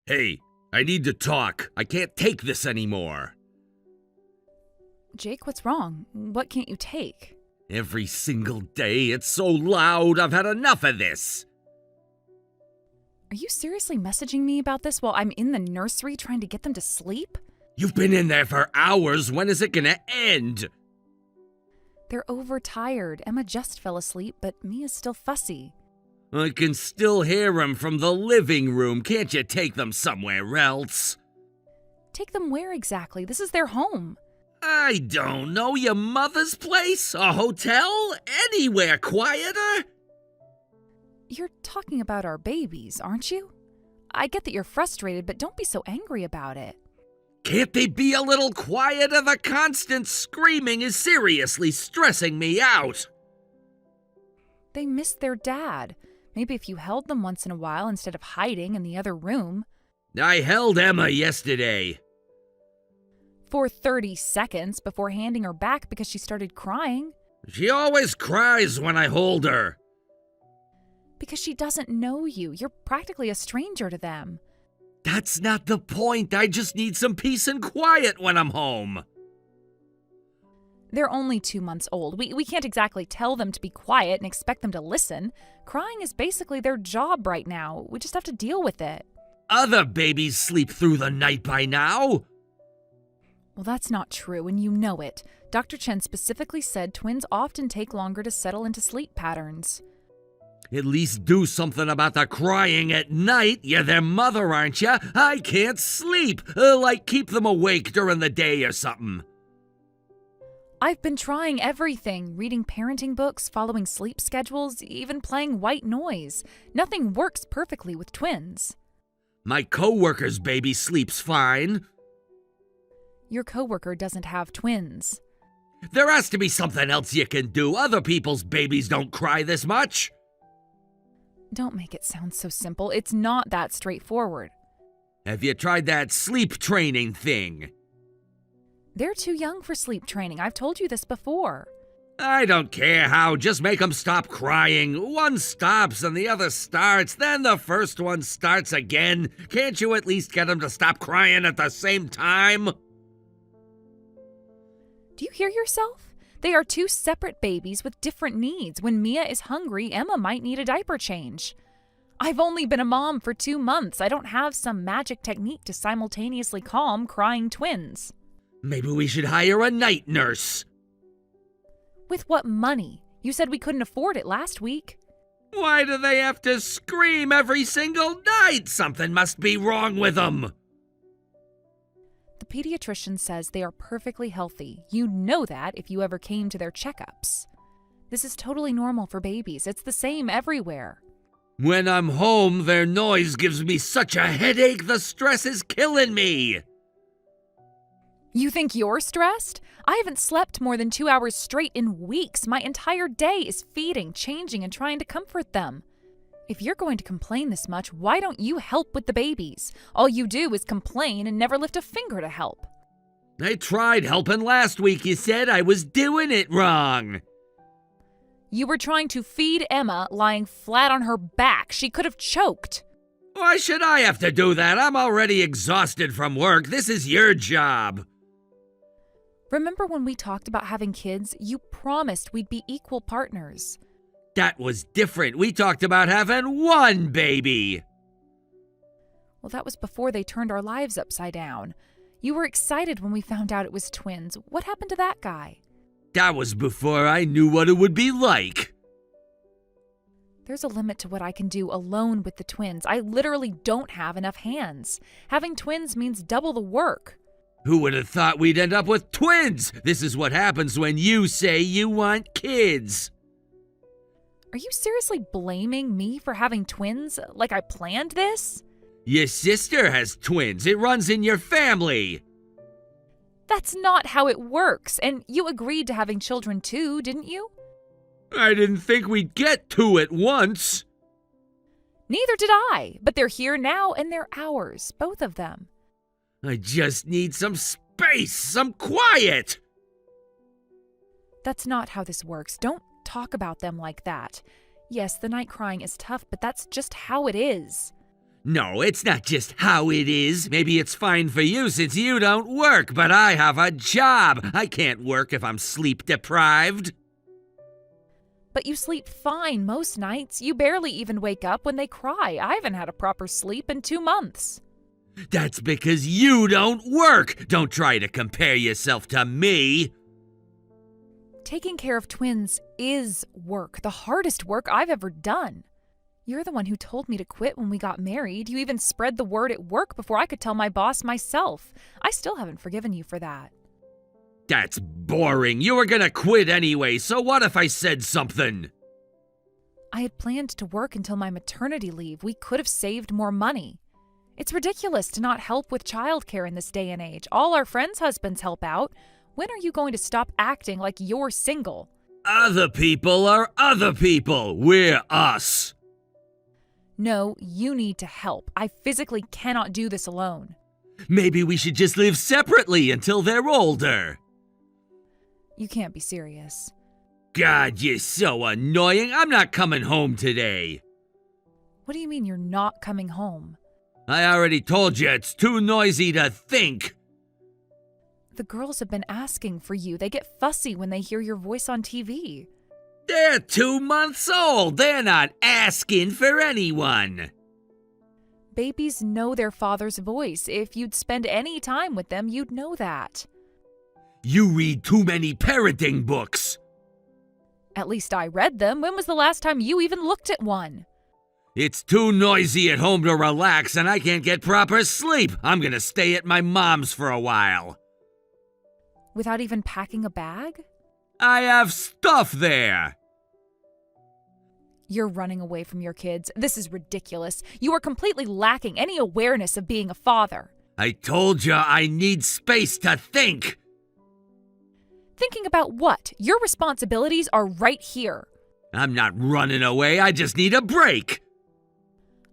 Hey, I need to talk. I can't take this anymore. Jake, what's wrong? What can't you take? Every single day, it's so loud. I've had enough of this. Are you seriously messaging me about this while I'm in the nursery trying to get them to sleep? You've been in there for hours. When is it gonna end? They're overtired. Emma just fell asleep, but Mia's still fussy. I can still hear him from the living room. Can't you take them somewhere else? Take them where exactly? This is their home. I don't know. Your mother's place? A hotel? Anywhere quieter? You're talking about our babies, aren't you? I get that you're frustrated, but don't be so angry about it. Can't they be a little quieter? The constant screaming is seriously stressing me out. They miss their dad. Maybe if you held them once in a while instead of hiding in the other room. I held Emma yesterday. For 30 seconds before handing her back because she started crying. She always cries when I hold her. Because she doesn't know you. You're practically a stranger to them. That's not the point. I just need some peace and quiet when I'm home. They're only 2 months old. We can't exactly tell them to be quiet and expect them to listen. Crying is basically their job right now. We just have to deal with it. Other babies sleep through the night by now. Well, that's not true, and you know it. Dr. Chen specifically said twins often take longer to settle into sleep patterns. At least do something about the crying at night. You're their mother, aren't you? I can't sleep. Like keep them awake during the day or something. I've been trying everything, reading parenting books, following sleep schedules, even playing white noise. Nothing works perfectly with twins. My coworker's baby sleeps fine. Your coworker doesn't have twins. There has to be something else you can do. Other people's babies don't cry this much. Don't make it sound so simple. It's not that straightforward. Have you tried that sleep training thing? They're too young for sleep training. I've told you this before. I don't care how. Just make them stop crying. One stops and the other starts. Then the first one starts again. Can't you at least get them to stop crying at the same time? Do you hear yourself? They are two separate babies with different needs. When Mia is hungry, Emma might need a diaper change. I've only been a mom for 2 months. I don't have some magic technique to simultaneously calm crying twins. Maybe we should hire a night nurse. With what money? You said we couldn't afford it last week. Why do they have to scream every single night? Something must be wrong with them. The pediatrician says they are perfectly healthy. You know that if you ever came to their checkups. This is totally normal for babies. It's the same everywhere. When I'm home, their noise gives me such a headache. The stress is killing me. You think you're stressed? I haven't slept more than 2 hours straight in weeks. My entire day is feeding, changing, and trying to comfort them. If you're going to complain this much, why don't you help with the babies? All you do is complain and never lift a finger to help. I tried helping last week. You said I was doing it wrong. You were trying to feed Emma lying flat on her back. She could have choked. Why should I have to do that? I'm already exhausted from work. This is your job. Remember when we talked about having kids? You promised we'd be equal partners. That was different. We talked about having one baby. Well, that was before they turned our lives upside down. You were excited when we found out it was twins. What happened to that guy? That was before I knew what it would be like. There's a limit to what I can do alone with the twins. I literally don't have enough hands. Having twins means double the work. Who would have thought we'd end up with twins? This is what happens when you say you want kids. Are you seriously blaming me for having twins? Like I planned this? Your sister has twins. It runs in your family. That's not how it works. And you agreed to having children too, didn't you? I didn't think we'd get two at once. Neither did I. But they're here now and they're ours, both of them. I just need some space, some quiet. That's not how this works. Don't talk about them like that. Yes, the night crying is tough, but that's just how it is. No, it's not just how it is. Maybe it's fine for you since you don't work, but I have a job. I can't work if I'm sleep deprived. But you sleep fine most nights. You barely even wake up when they cry. I haven't had a proper sleep in 2 months. That's because you don't work. Don't try to compare yourself to me. Taking care of twins is work, the hardest work I've ever done. You're the one who told me to quit when we got married. You even spread the word at work before I could tell my boss myself. I still haven't forgiven you for that. That's boring. You were gonna quit anyway, so what if I said something? I had planned to work until my maternity leave. We could have saved more money. It's ridiculous to not help with childcare in this day and age. All our friends' husbands help out. When are you going to stop acting like you're single? Other people are other people. We're us. No, you need to help. I physically cannot do this alone. Maybe we should just live separately until they're older. You can't be serious. God, you're so annoying. I'm not coming home today. What do you mean you're not coming home? I already told you it's too noisy to think. The girls have been asking for you. They get fussy when they hear your voice on TV. They're 2 months old. They're not asking for anyone. Babies know their father's voice. If you'd spend any time with them, you'd know that. You read too many parenting books. At least I read them. When was the last time you even looked at one? It's too noisy at home to relax, and I can't get proper sleep. I'm gonna stay at my mom's for a while. Without even packing a bag? I have stuff there. You're running away from your kids. This is ridiculous. You are completely lacking any awareness of being a father. I told you I need space to think. Thinking about what? Your responsibilities are right here. I'm not running away. I just need a break.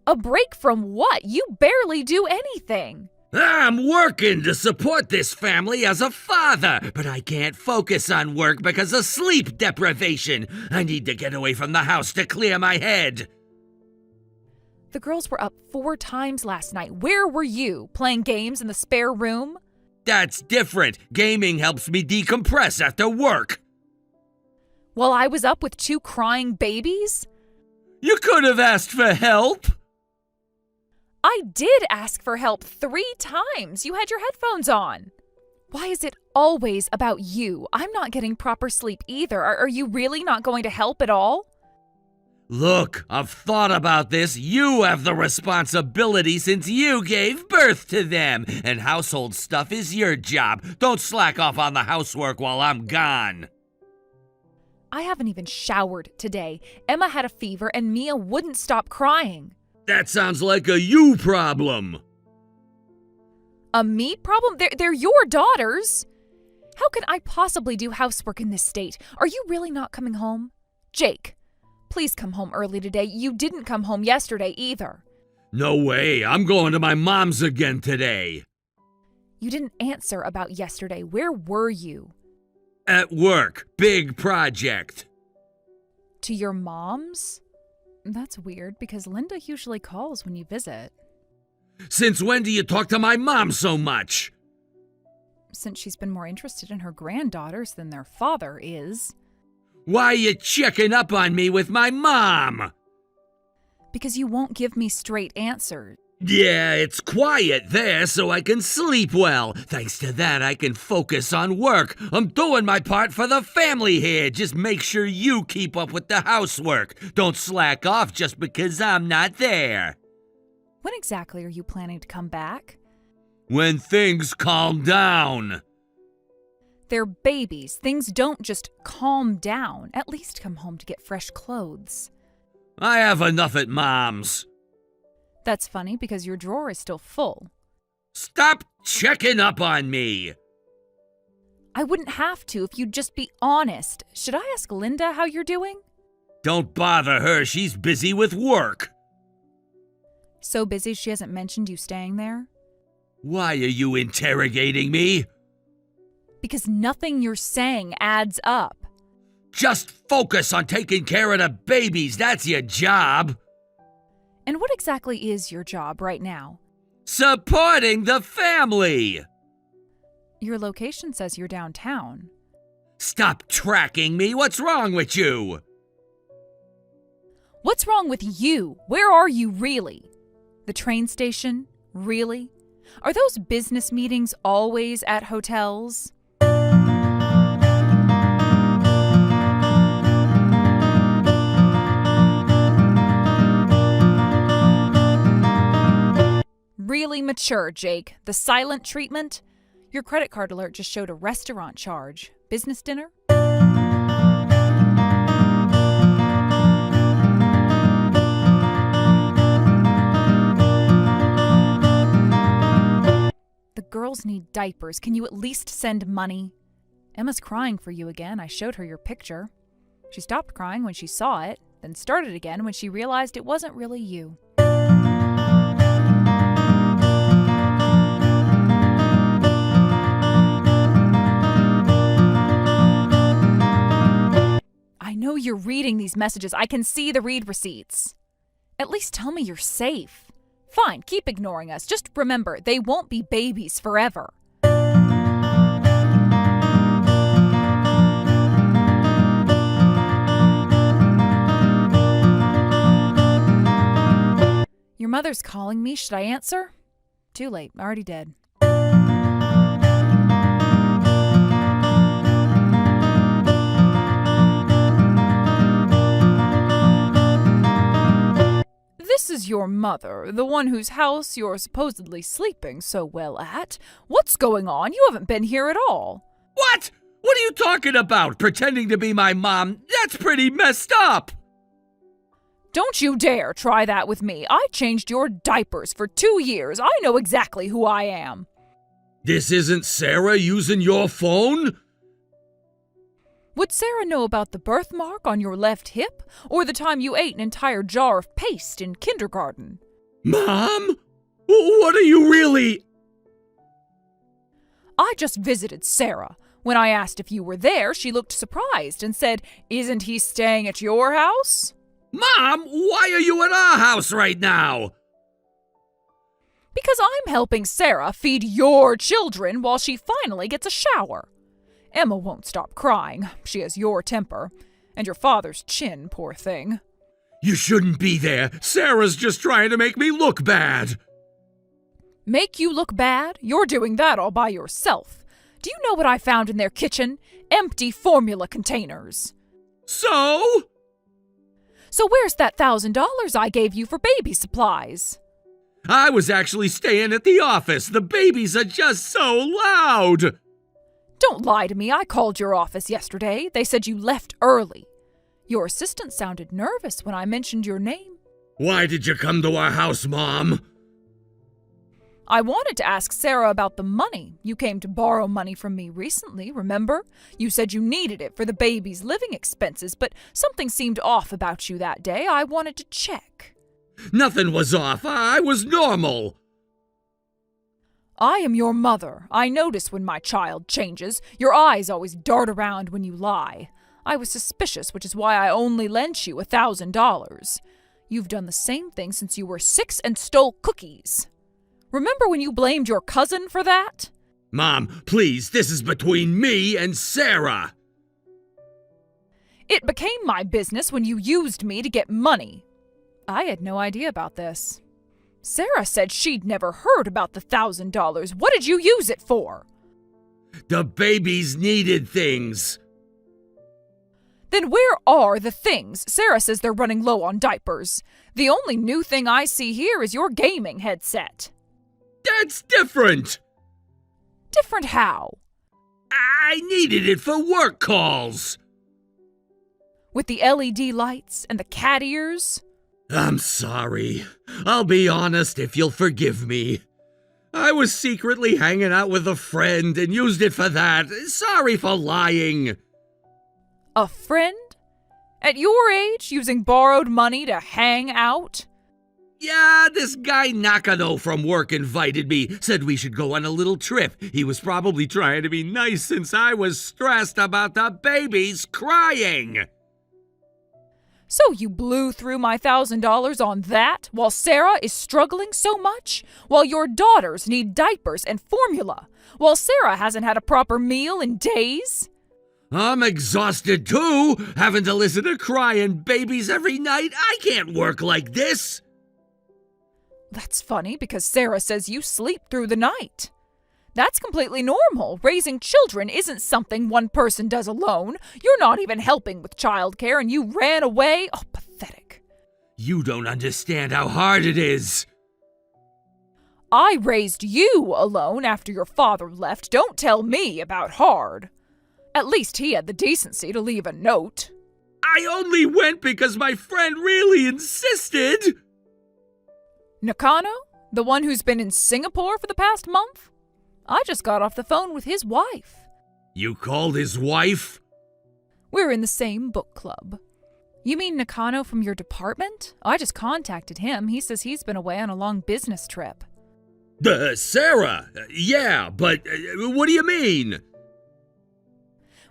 A break from what? You barely do anything. I'm working to support this family as a father, but I can't focus on work because of sleep deprivation. I need to get away from the house to clear my head. The girls were up 4 times last night. Where were you? Playing games in the spare room? That's different. Gaming helps me decompress after work. While I was up with 2 crying babies? You could have asked for help. I did ask for help 3 times. You had your headphones on. Why is it always about you? I'm not getting proper sleep either. Are you really not going to help at all? Look, I've thought about this. You have the responsibility since you gave birth to them, and household stuff is your job. Don't slack off on the housework while I'm gone. I haven't even showered today. Emma had a fever and Mia wouldn't stop crying. That sounds like a you problem. A me problem? They're your daughters. How can I possibly do housework in this state? Are you really not coming home? Jake, please come home early today. You didn't come home yesterday either. No way. I'm going to my mom's again today. You didn't answer about yesterday. Where were you? At work. Big project. To your mom's? That's weird because Linda usually calls when you visit. Since when do you talk to my mom so much? Since she's been more interested in her granddaughters than their father is. Why are you checking up on me with my mom? Because you won't give me straight answers. Yeah, it's quiet there so I can sleep well. Thanks to that, I can focus on work. I'm doing my part for the family here. Just make sure you keep up with the housework. Don't slack off just because I'm not there. When exactly are you planning to come back? When things calm down. They're babies. Things don't just calm down. At least come home to get fresh clothes. I have enough at Mom's. That's funny because your drawer is still full. Stop checking up on me. I wouldn't have to if you'd just be honest. Should I ask Linda how you're doing? Don't bother her. She's busy with work. So busy she hasn't mentioned you staying there? Why are you interrogating me? Because nothing you're saying adds up. Just focus on taking care of the babies. That's your job. And what exactly is your job right now? Supporting the family! Your location says you're downtown. Stop tracking me! What's wrong with you? What's wrong with you? Where are you really? The train station? Really? Are those business meetings always at hotels? Really mature, Jake. The silent treatment? Your credit card alert just showed a restaurant charge. Business dinner? The girls need diapers. Can you at least send money? Emma's crying for you again. I showed her your picture. She stopped crying when she saw it, then started again when she realized it wasn't really you. I know you're reading these messages. I can see the read receipts. At least tell me you're safe. Fine, keep ignoring us. Just remember, they won't be babies forever. Your mother's calling me. Should I answer? Too late. Already dead. This is your mother, the one whose house you're supposedly sleeping so well at. What's going on? You haven't been here at all. What? What are you talking about? Pretending to be my mom? That's pretty messed up! Don't you dare try that with me. I changed your diapers for 2 years. I know exactly who I am. This isn't Sarah using your phone? Would Sarah know about the birthmark on your left hip, or the time you ate an entire jar of paste in kindergarten? Mom? What are you really... I just visited Sarah. When I asked if you were there, she looked surprised and said, "Isn't he staying at your house?" Mom, why are you at our house right now? Because I'm helping Sarah feed your children while she finally gets a shower. Emma won't stop crying. She has your temper. And your father's chin, poor thing. You shouldn't be there. Sarah's just trying to make me look bad. Make you look bad? You're doing that all by yourself. Do you know what I found in their kitchen? Empty formula containers. So? So where's that $1,000 I gave you for baby supplies? I was actually staying at the office. The babies are just so loud. Don't lie to me. I called your office yesterday. They said you left early. Your assistant sounded nervous when I mentioned your name. Why did you come to our house, Mom? I wanted to ask Sarah about the money. You came to borrow money from me recently, remember? You said you needed it for the baby's living expenses, but something seemed off about you that day. I wanted to check. Nothing was off. I was normal. I am your mother. I notice when my child changes. Your eyes always dart around when you lie. I was suspicious, which is why I only lent you $1,000. You've done the same thing since you were 6 and stole cookies. Remember when you blamed your cousin for that? Mom, please, this is between me and Sarah. It became my business when you used me to get money. I had no idea about this. Sarah said she'd never heard about the $1,000. What did you use it for? The babies needed things. Then where are the things? Sarah says they're running low on diapers. The only new thing I see here is your gaming headset. That's different. Different how? I needed it for work calls. With the LED lights and the cat ears? I'm sorry. I'll be honest if you'll forgive me. I was secretly hanging out with a friend and used it for that. Sorry for lying. A friend? At your age, using borrowed money to hang out? Yeah, this guy Nakano from work invited me, said we should go on a little trip. He was probably trying to be nice since I was stressed about the babies crying. So you blew through my $1,000 on that while Sarah is struggling so much? While your daughters need diapers and formula? While Sarah hasn't had a proper meal in days? I'm exhausted too, having to listen to crying babies every night. I can't work like this. That's funny because Sarah says you sleep through the night. That's completely normal. Raising children isn't something one person does alone. You're not even helping with childcare and you ran away. Oh, pathetic. You don't understand how hard it is. I raised you alone after your father left. Don't tell me about hard. At least he had the decency to leave a note. I only went because my friend really insisted. Nakano? The one who's been in Singapore for the past month? I just got off the phone with his wife. You called his wife? We're in the same book club. You mean Nakano from your department? I just contacted him. He says he's been away on a long business trip. Sarah. Yeah, but what do you mean?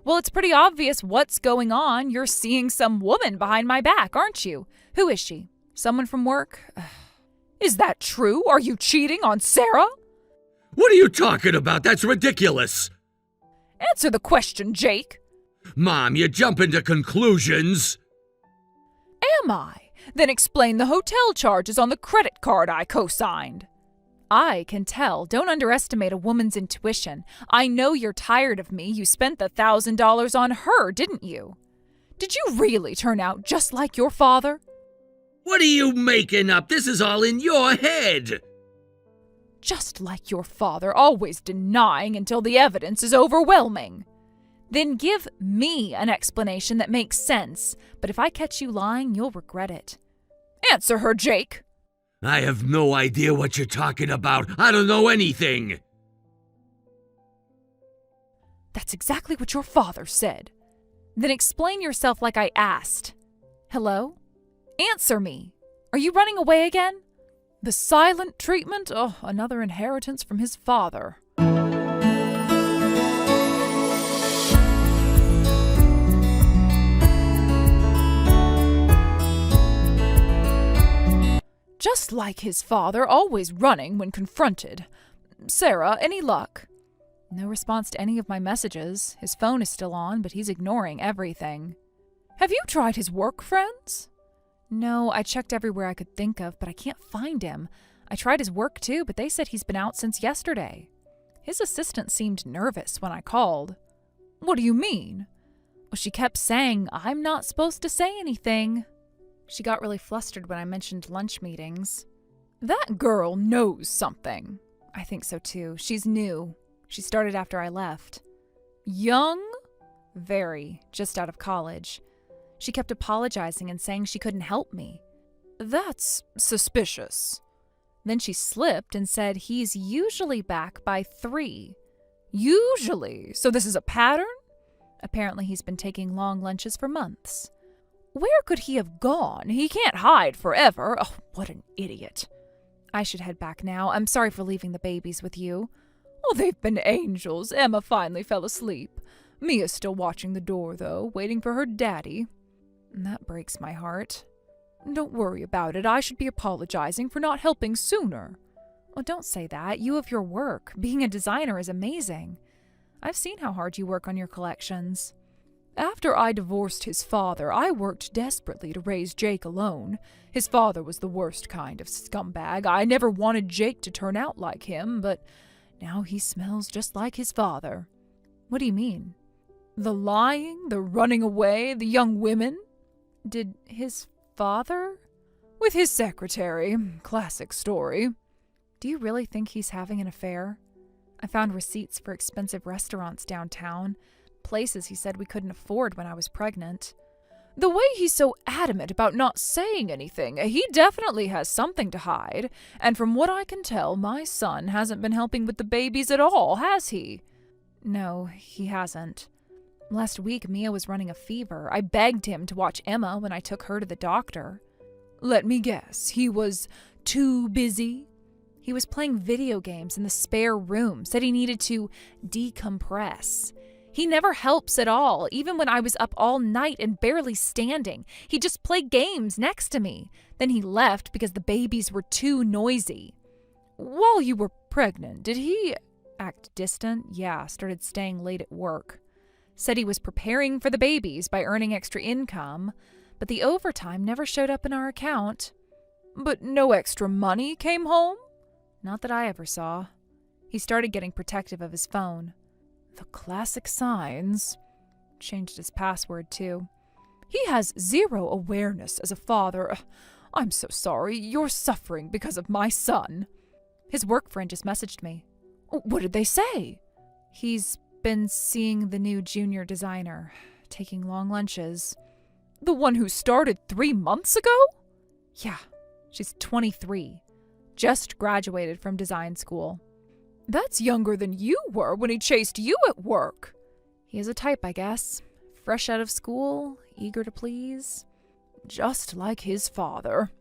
Well, it's pretty obvious what's going on. You're seeing some woman behind my back, aren't you? Who is she? Someone from work? Is that true? Are you cheating on Sarah? What are you talking about? That's ridiculous. Answer the question, Jake. Mom, you jump into conclusions. Am I? Then explain the hotel charges on the credit card I co-signed. I can tell. Don't underestimate a woman's intuition. I know you're tired of me. You spent the $1,000 on her, didn't you? Did you really turn out just like your father? What are you making up? This is all in your head. Just like your father, always denying until the evidence is overwhelming. Then give me an explanation that makes sense, but if I catch you lying, you'll regret it. Answer her, Jake. I have no idea what you're talking about. I don't know anything. That's exactly what your father said. Then explain yourself like I asked. Hello? Answer me. Are you running away again? The silent treatment? Oh, another inheritance from his father. Just like his father, always running when confronted. Sarah, any luck? No response to any of my messages. His phone is still on, but he's ignoring everything. Have you tried his work friends? No, I checked everywhere I could think of, but I can't find him. I tried his work too, but they said he's been out since yesterday. His assistant seemed nervous when I called. What do you mean? Well, she kept saying I'm not supposed to say anything. She got really flustered when I mentioned lunch meetings. That girl knows something. I think so too. She's new. She started after I left. Young? Very. Just out of college. She kept apologizing and saying she couldn't help me. That's suspicious. Then she slipped and said he's usually back by 3. Usually? So this is a pattern? Apparently he's been taking long lunches for months. Where could he have gone? He can't hide forever. Oh, what an idiot. I should head back now. I'm sorry for leaving the babies with you. Oh, they've been angels. Emma finally fell asleep. Mia's still watching the door, though, waiting for her daddy. That breaks my heart. Don't worry about it. I should be apologizing for not helping sooner. Oh, don't say that. You have your work. Being a designer is amazing. I've seen how hard you work on your collections. After I divorced his father, I worked desperately to raise Jake alone. His father was the worst kind of scumbag. I never wanted Jake to turn out like him, but now he smells just like his father. What do you mean? The lying, the running away, the young women? Did his father? With his secretary. Classic story. Do you really think he's having an affair? I found receipts for expensive restaurants downtown. Places he said we couldn't afford when I was pregnant. The way he's so adamant about not saying anything, he definitely has something to hide. And from what I can tell, my son hasn't been helping with the babies at all, has he? No, he hasn't. Last week, Mia was running a fever. I begged him to watch Emma when I took her to the doctor. Let me guess, he was too busy? He was playing video games in the spare room, said he needed to decompress. He never helps at all, even when I was up all night and barely standing. He just played games next to me. Then he left because the babies were too noisy. While you were pregnant, did he act distant? Yeah, started staying late at work. Said he was preparing for the babies by earning extra income, but the overtime never showed up in our account. But no extra money came home? Not that I ever saw. He started getting protective of his phone. The classic signs. Changed his password, too. He has zero awareness as a father. I'm so sorry. You're suffering because of my son. His work friend just messaged me. What did they say? He's been seeing the new junior designer, taking long lunches. The one who started 3 months ago? Yeah, she's 23. Just graduated from design school. That's younger than you were when he chased you at work. He is a type, I guess. Fresh out of school, eager to please. Just like his father.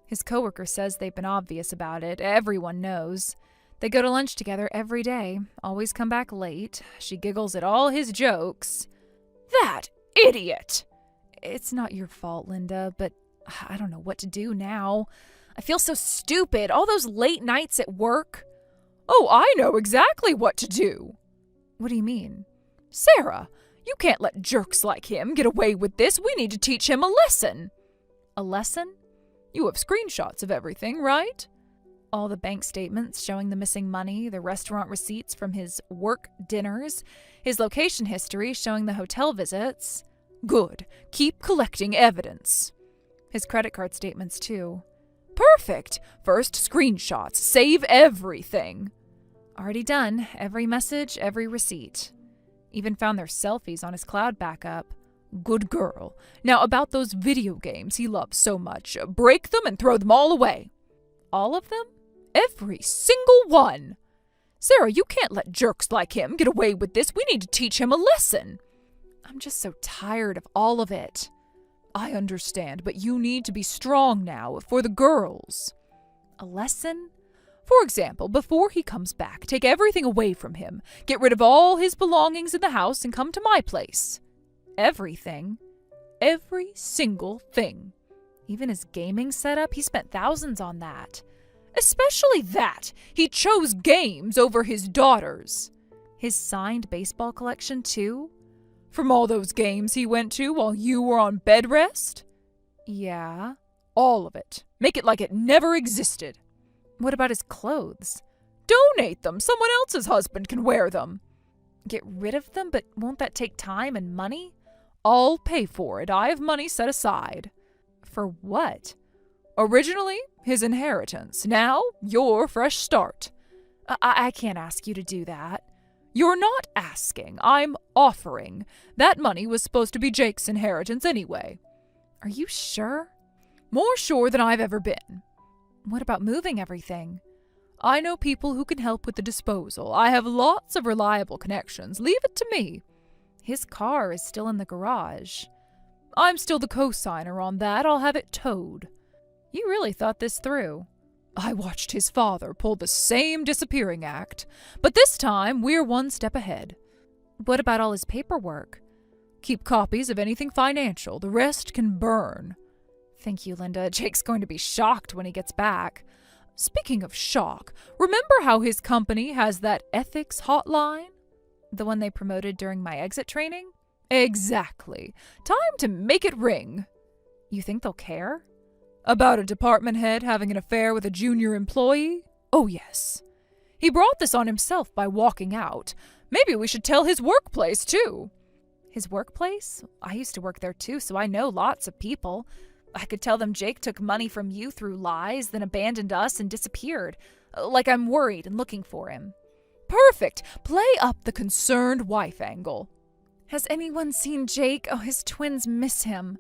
His coworker says they've been obvious about it. Everyone knows. They go to lunch together every day, always come back late. She giggles at all his jokes. That idiot! It's not your fault, Linda, but I don't know what to do now. I feel so stupid. All those late nights at work. Oh, I know exactly what to do. What do you mean? Sarah, you can't let jerks like him get away with this. We need to teach him a lesson. A lesson? You have screenshots of everything, right? All the bank statements showing the missing money, the restaurant receipts from his work dinners, his location history showing the hotel visits. Good. Keep collecting evidence. His credit card statements, too. Perfect. First screenshots. Save everything. Already done. Every message, every receipt. Even found their selfies on his cloud backup. Good girl. Now about those video games he loves so much. Break them and throw them all away. All of them? Every single one. Sarah, you can't let jerks like him get away with this. We need to teach him a lesson. I'm just so tired of all of it. I understand, but you need to be strong now for the girls. A lesson? For example, before he comes back, take everything away from him. Get rid of all his belongings in the house and come to my place. Everything. Every single thing. Even his gaming setup, he spent thousands on that. Especially that. He chose games over his daughters. His signed baseball collection, too? From all those games he went to while you were on bed rest? Yeah. All of it. Make it like it never existed. What about his clothes? Donate them. Someone else's husband can wear them. Get rid of them, but won't that take time and money? I'll pay for it. I have money set aside. For what? Originally, his inheritance. Now, your fresh start. I can't ask you to do that. You're not asking. I'm offering. That money was supposed to be Jake's inheritance anyway. Are you sure? More sure than I've ever been. What about moving everything? I know people who can help with the disposal. I have lots of reliable connections. Leave it to me. His car is still in the garage. I'm still the co-signer on that. I'll have it towed. You really thought this through. I watched his father pull the same disappearing act, but this time we're one step ahead. What about all his paperwork? Keep copies of anything financial. The rest can burn. Thank you, Linda. Jake's going to be shocked when he gets back. Speaking of shock, remember how his company has that ethics hotline? The one they promoted during my exit training? Exactly. Time to make it ring. You think they'll care? About a department head having an affair with a junior employee? Oh, yes. He brought this on himself by walking out. Maybe we should tell his workplace, too. His workplace? I used to work there, too, so I know lots of people. I could tell them Jake took money from you through lies, then abandoned us and disappeared. Like I'm worried and looking for him. Perfect! Play up the concerned wife angle. Has anyone seen Jake? Oh, his twins miss him.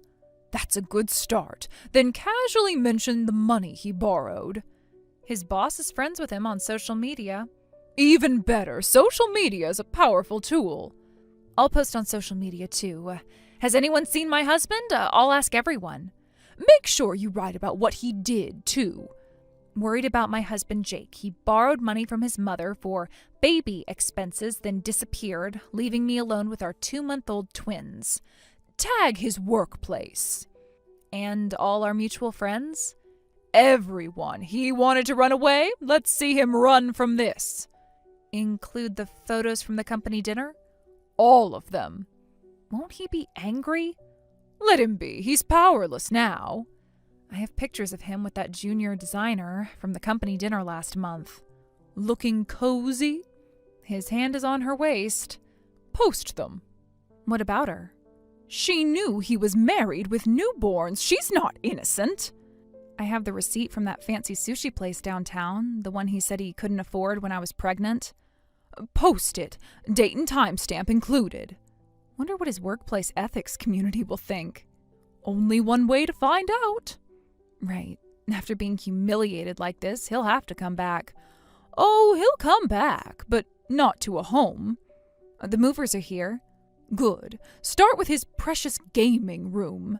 That's a good start. Then casually mention the money he borrowed. His boss is friends with him on social media. Even better. Social media is a powerful tool. I'll post on social media, too. Has anyone seen my husband? I'll ask everyone. Make sure you write about what he did, too. Worried about my husband Jake, he borrowed money from his mother for baby expenses, then disappeared, leaving me alone with our 2-month-old twins. Tag his workplace. And all our mutual friends? Everyone. He wanted to run away? Let's see him run from this. Include the photos from the company dinner? All of them. Won't he be angry? Let him be. He's powerless now. I have pictures of him with that junior designer from the company dinner last month. Looking cozy? His hand is on her waist. Post them. What about her? She knew he was married with newborns. She's not innocent. I have the receipt from that fancy sushi place downtown, the one he said he couldn't afford when I was pregnant. Post it. Date and timestamp included. Wonder what his workplace ethics community will think. Only one way to find out. Right. After being humiliated like this, he'll have to come back. Oh, he'll come back, but not to a home. The movers are here. Good. Start with his precious gaming room.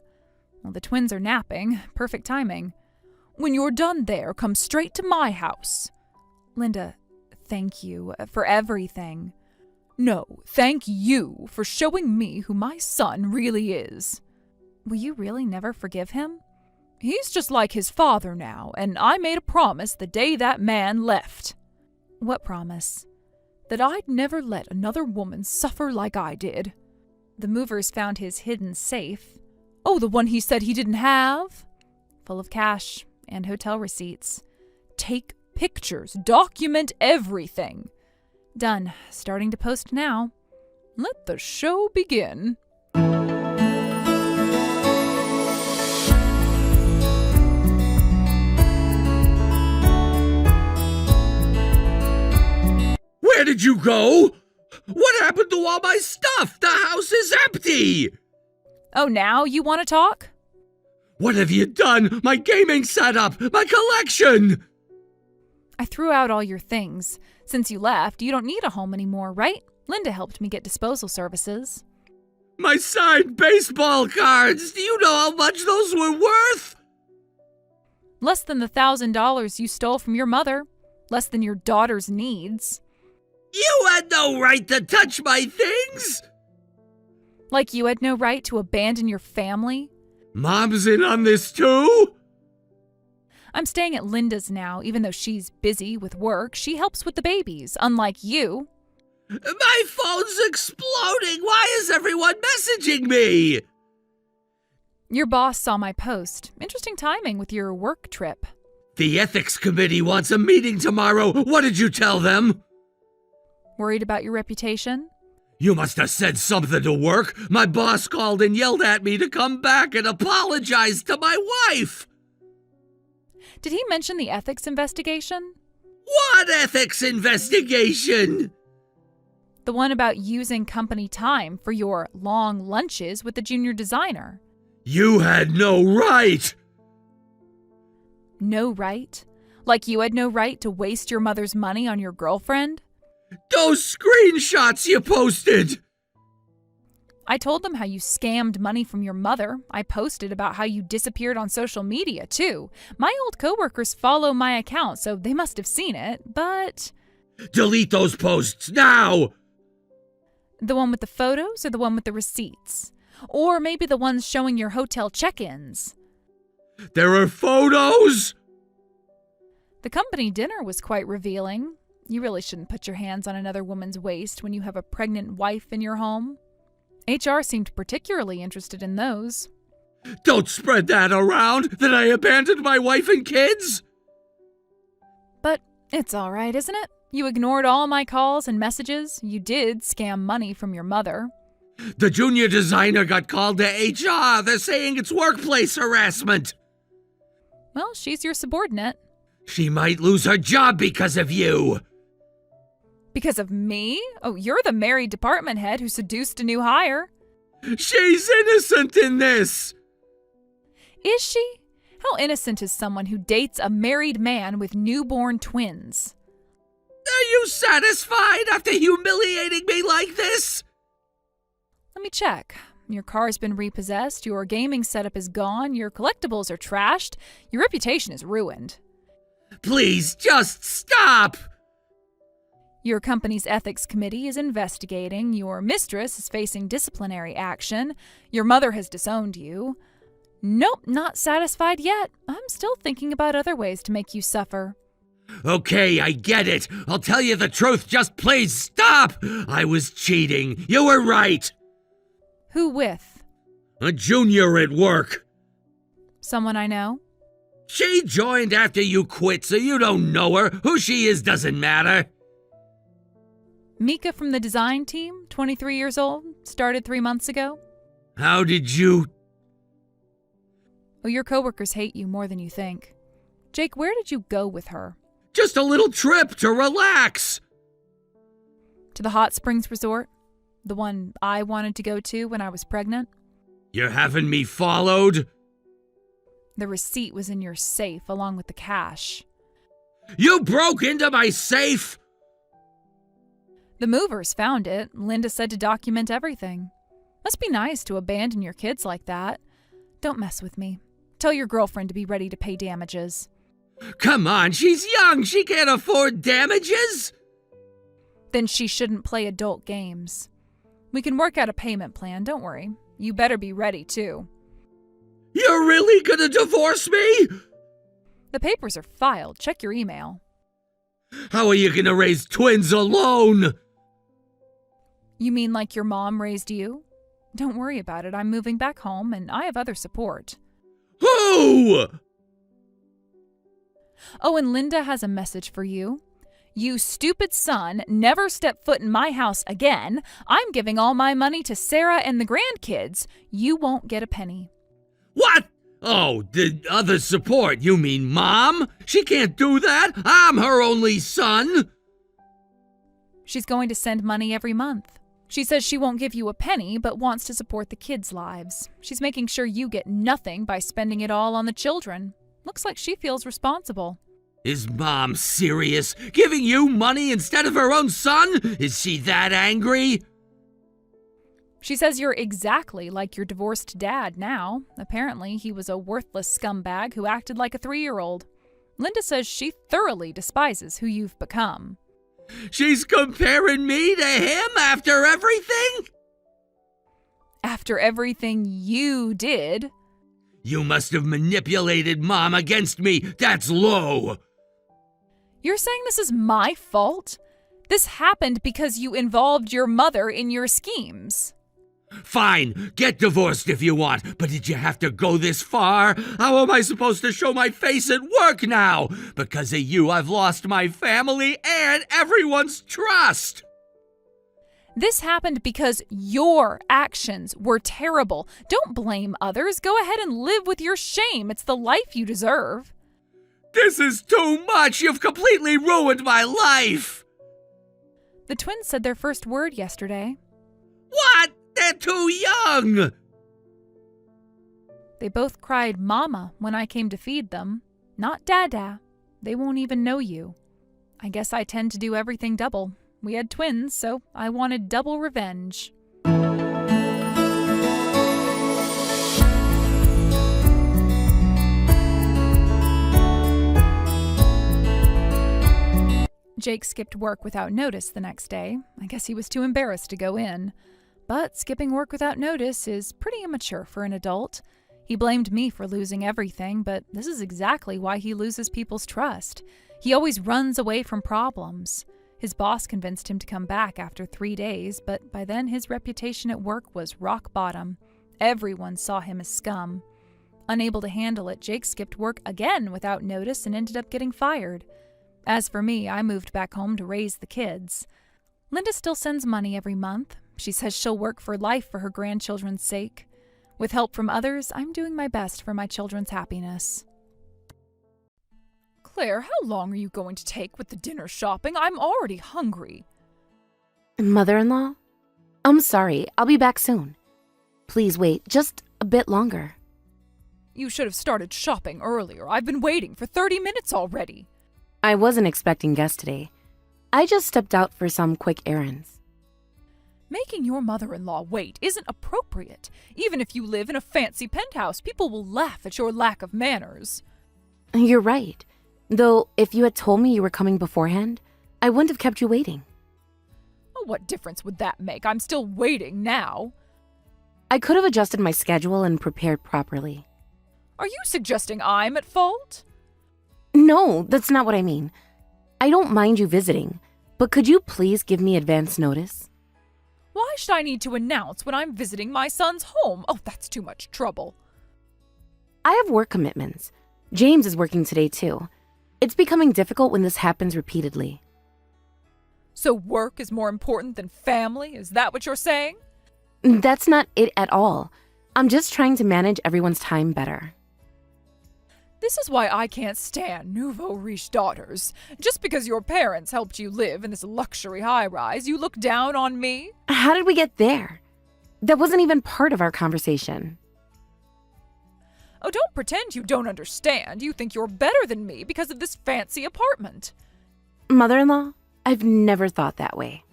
Well, the twins are napping. Perfect timing. When you're done there, come straight to my house. Linda, thank you for everything. No, thank you for showing me who my son really is. Will you really never forgive him? He's just like his father now, and I made a promise the day that man left. What promise? That I'd never let another woman suffer like I did. The movers found his hidden safe. Oh, the one he said he didn't have? Full of cash and hotel receipts. Take pictures. Document everything. Done. Starting to post now. Let the show begin. Where did you go? What happened to all my stuff? The house is empty! Oh, now you want to talk? What have you done? My gaming setup! My collection! I threw out all your things. Since you left, you don't need a home anymore, right? Linda helped me get disposal services. My signed baseball cards! Do you know how much those were worth? Less than the $1,000 you stole from your mother. Less than your daughter's needs. You had no right to touch my things! Like you had no right to abandon your family? Mom's in on this too? I'm staying at Linda's now, even though she's busy with work. She helps with the babies, unlike you. My phone's exploding! Why is everyone messaging me? Your boss saw my post. Interesting timing with your work trip. The ethics committee wants a meeting tomorrow. What did you tell them? Worried about your reputation? You must have said something to work. My boss called and yelled at me to come back and apologize to my wife. Did he mention the ethics investigation? What ethics investigation? The one about using company time for your long lunches with the junior designer. You had no right. No right? Like you had no right to waste your mother's money on your girlfriend? Those screenshots you posted! I told them how you scammed money from your mother. I posted about how you disappeared on social media, too. My old coworkers follow my account, so they must have seen it, but... Delete those posts now! The one with the photos or the one with the receipts? Or maybe the ones showing your hotel check-ins? There are photos? The company dinner was quite revealing. You really shouldn't put your hands on another woman's waist when you have a pregnant wife in your home. HR seemed particularly interested in those. Don't spread that around, that I abandoned my wife and kids! But it's all right, isn't it? You ignored all my calls and messages. You did scam money from your mother. The junior designer got called to HR. They're saying it's workplace harassment. Well, she's your subordinate. She might lose her job because of you. Because of me? Oh, you're the married department head who seduced a new hire. She's innocent in this. Is she? How innocent is someone who dates a married man with newborn twins? Are you satisfied after humiliating me like this? Let me check. Your car's been repossessed, your gaming setup is gone, your collectibles are trashed, your reputation is ruined. Please, just stop! Your company's ethics committee is investigating. Your mistress is facing disciplinary action. Your mother has disowned you. Nope, not satisfied yet. I'm still thinking about other ways to make you suffer. Okay, I get it. I'll tell you the truth. Just please stop! I was cheating. You were right. Who with? A junior at work. Someone I know? She joined after you quit, so you don't know her. Who she is doesn't matter. Mika from the design team, 23 years old, started 3 months ago. How did you... Oh, your coworkers hate you more than you think. Jake, where did you go with her? Just a little trip to relax. To the hot springs resort? The one I wanted to go to when I was pregnant? You're having me followed? The receipt was in your safe along with the cash. You broke into my safe? The movers found it. Linda said to document everything. Must be nice to abandon your kids like that. Don't mess with me. Tell your girlfriend to be ready to pay damages. Come on, she's young. She can't afford damages. Then she shouldn't play adult games. We can work out a payment plan, don't worry. You better be ready, too. You're really gonna divorce me? The papers are filed. Check your email. How are you gonna raise twins alone? You mean like your mom raised you? Don't worry about it. I'm moving back home, and I have other support. Who? Oh, and Linda has a message for you. You stupid son, never step foot in my house again. I'm giving all my money to Sarah and the grandkids. You won't get a penny. What? Oh, the other support, you mean Mom? She can't do that. I'm her only son. She's going to send money every month. She says she won't give you a penny, but wants to support the kids' lives. She's making sure you get nothing by spending it all on the children. Looks like she feels responsible. Is Mom serious? Giving you money instead of her own son? Is she that angry? She says you're exactly like your divorced dad now. Apparently, he was a worthless scumbag who acted like a 3-year-old. Linda says she thoroughly despises who you've become. She's comparing me to him after everything? After everything you did. You must have manipulated Mom against me. That's low. You're saying this is my fault? This happened because you involved your mother in your schemes. Fine, get divorced if you want, but did you have to go this far? How am I supposed to show my face at work now? Because of you, I've lost my family and everyone's trust. This happened because your actions were terrible. Don't blame others. Go ahead and live with your shame. It's the life you deserve. This is too much. You've completely ruined my life. The twins said their first word yesterday. What? They're too young. They both cried mama when I came to feed them, not dada. They won't even know you. I guess I tend to do everything double. We had twins, so I wanted double revenge. Jake skipped work without notice the next day. I guess he was too embarrassed to go in. But skipping work without notice is pretty immature for an adult. He blamed me for losing everything, but this is exactly why he loses people's trust. He always runs away from problems. His boss convinced him to come back after 3 days, but by then his reputation at work was rock bottom. Everyone saw him as scum. Unable to handle it, Jake skipped work again without notice and ended up getting fired. As for me, I moved back home to raise the kids. Linda still sends money every month. She says she'll work for life for her grandchildren's sake. With help from others, I'm doing my best for my children's happiness. Claire, how long are you going to take with the dinner shopping? I'm already hungry. Mother-in-law? I'm sorry, I'll be back soon. Please wait just a bit longer. You should have started shopping earlier. I've been waiting for 30 minutes already. I wasn't expecting guests today. I just stepped out for some quick errands. Making your mother-in-law wait isn't appropriate. Even if you live in a fancy penthouse, people will laugh at your lack of manners. You're right. Though, if you had told me you were coming beforehand, I wouldn't have kept you waiting. Oh, what difference would that make? I'm still waiting now. I could have adjusted my schedule and prepared properly. Are you suggesting I'm at fault? No, that's not what I mean. I don't mind you visiting, but could you please give me advance notice? Why should I need to announce when I'm visiting my son's home? Oh, that's too much trouble. I have work commitments. James is working today too. It's becoming difficult when this happens repeatedly. So work is more important than family? Is that what you're saying? That's not it at all. I'm just trying to manage everyone's time better. This is why I can't stand nouveau riche daughters. Just because your parents helped you live in this luxury high-rise, you look down on me? How did we get there? That wasn't even part of our conversation. Oh, don't pretend you don't understand. You think you're better than me because of this fancy apartment. Mother-in-law, I've never thought that way.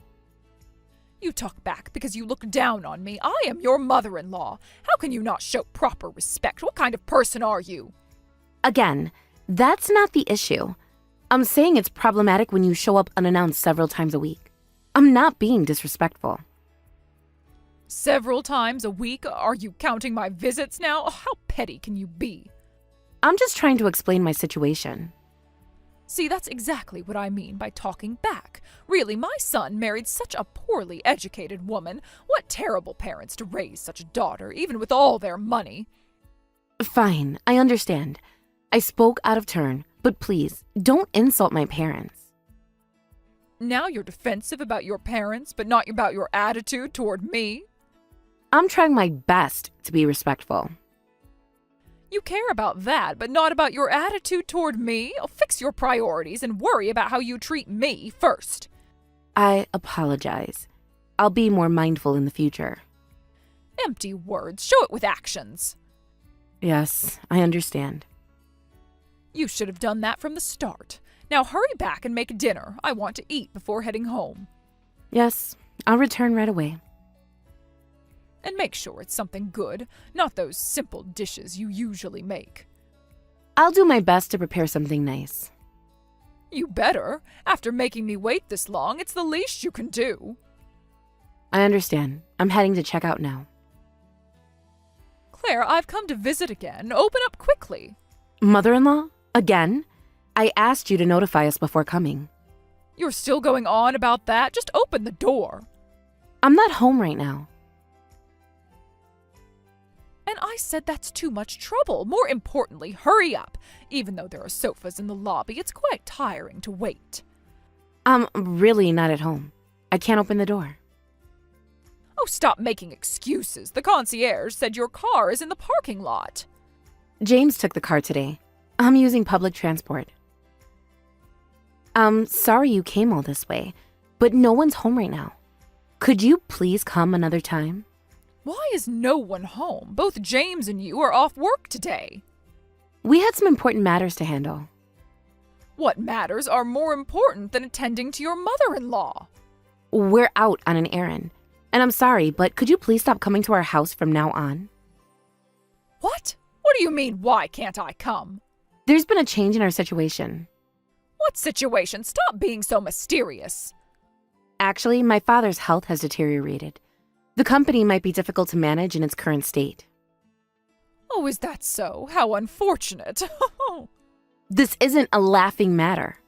You talk back because you look down on me. I am your mother-in-law. How can you not show proper respect? What kind of person are you? Again, that's not the issue. I'm saying it's problematic when you show up unannounced several times a week. I'm not being disrespectful. Several times a week? Are you counting my visits now? Oh, how petty can you be? I'm just trying to explain my situation. See, that's exactly what I mean by talking back. Really, my son married such a poorly educated woman. What terrible parents to raise such a daughter, even with all their money. Fine, I understand. I spoke out of turn, but please, don't insult my parents. Now you're defensive about your parents, but not about your attitude toward me? I'm trying my best to be respectful. You care about that, but not about your attitude toward me? Oh, fix your priorities and worry about how you treat me first. I apologize. I'll be more mindful in the future. Empty words. Show it with actions. Yes, I understand. You should have done that from the start. Now hurry back and make dinner. I want to eat before heading home. Yes, I'll return right away. And make sure it's something good, not those simple dishes you usually make. I'll do my best to prepare something nice. You better. After making me wait this long, it's the least you can do. I understand. I'm heading to check out now. Claire, I've come to visit again. Open up quickly. Mother-in-law? Again? I asked you to notify us before coming. You're still going on about that? Just open the door. I'm not home right now. And I said that's too much trouble. More importantly, hurry up. Even though there are sofas in the lobby, it's quite tiring to wait. I'm really not at home. I can't open the door. Oh, stop making excuses. The concierge said your car is in the parking lot. James took the car today. I'm using public transport. I'm sorry you came all this way, but no one's home right now. Could you please come another time? Why is no one home? Both James and you are off work today. We had some important matters to handle. What matters are more important than attending to your mother-in-law? We're out on an errand. And I'm sorry, but could you please stop coming to our house from now on? What? What do you mean, why can't I come? There's been a change in our situation. What situation? Stop being so mysterious. Actually, my father's health has deteriorated. The company might be difficult to manage in its current state. Oh, is that so? How unfortunate. This isn't a laughing matter.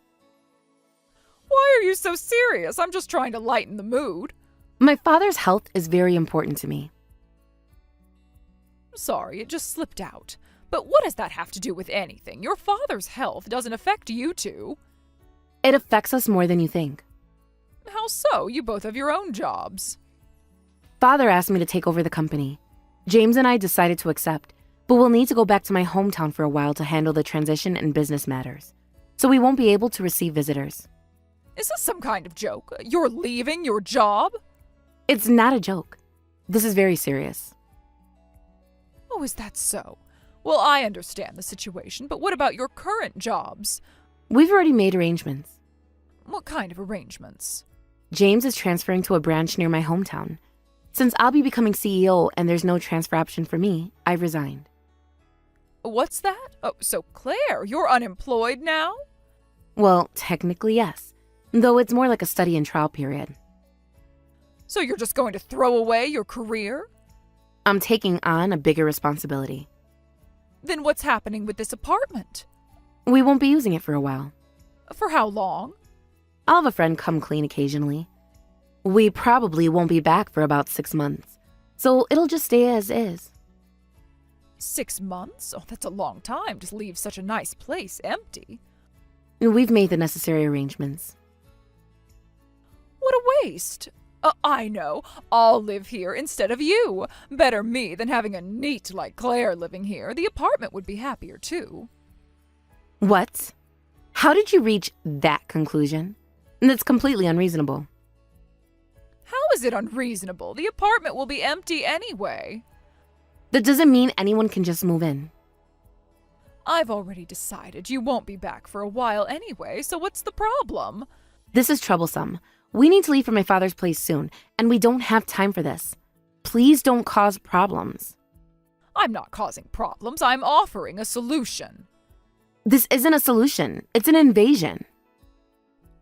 Why are you so serious? I'm just trying to lighten the mood. My father's health is very important to me. Sorry, it just slipped out. But what does that have to do with anything? Your father's health doesn't affect you two. It affects us more than you think. How so? You both have your own jobs. Father asked me to take over the company. James and I decided to accept, but we'll need to go back to my hometown for a while to handle the transition and business matters. So we won't be able to receive visitors. Is this some kind of joke? You're leaving your job? It's not a joke. This is very serious. Oh, is that so? Well, I understand the situation, but what about your current jobs? We've already made arrangements. What kind of arrangements? James is transferring to a branch near my hometown. Since I'll be becoming CEO and there's no transfer option for me, I've resigned. What's that? Oh, so Claire, you're unemployed now? Well, technically, yes. Though it's more like a study and trial period. So you're just going to throw away your career? I'm taking on a bigger responsibility. Then what's happening with this apartment? We won't be using it for a while. For how long? I'll have a friend come clean occasionally. We probably won't be back for about 6 months. So it'll just stay as is. 6 months? Oh, that's a long time to leave such a nice place empty. We've made the necessary arrangements. What a waste. I know. I'll live here instead of you. Better me than having a neat like Claire living here. The apartment would be happier too. What? How did you reach that conclusion? That's completely unreasonable. How is it unreasonable? The apartment will be empty anyway. That doesn't mean anyone can just move in. I've already decided you won't be back for a while anyway, so what's the problem? This is troublesome. We need to leave for my father's place soon, and we don't have time for this. Please don't cause problems. I'm not causing problems. I'm offering a solution. This isn't a solution. It's an invasion.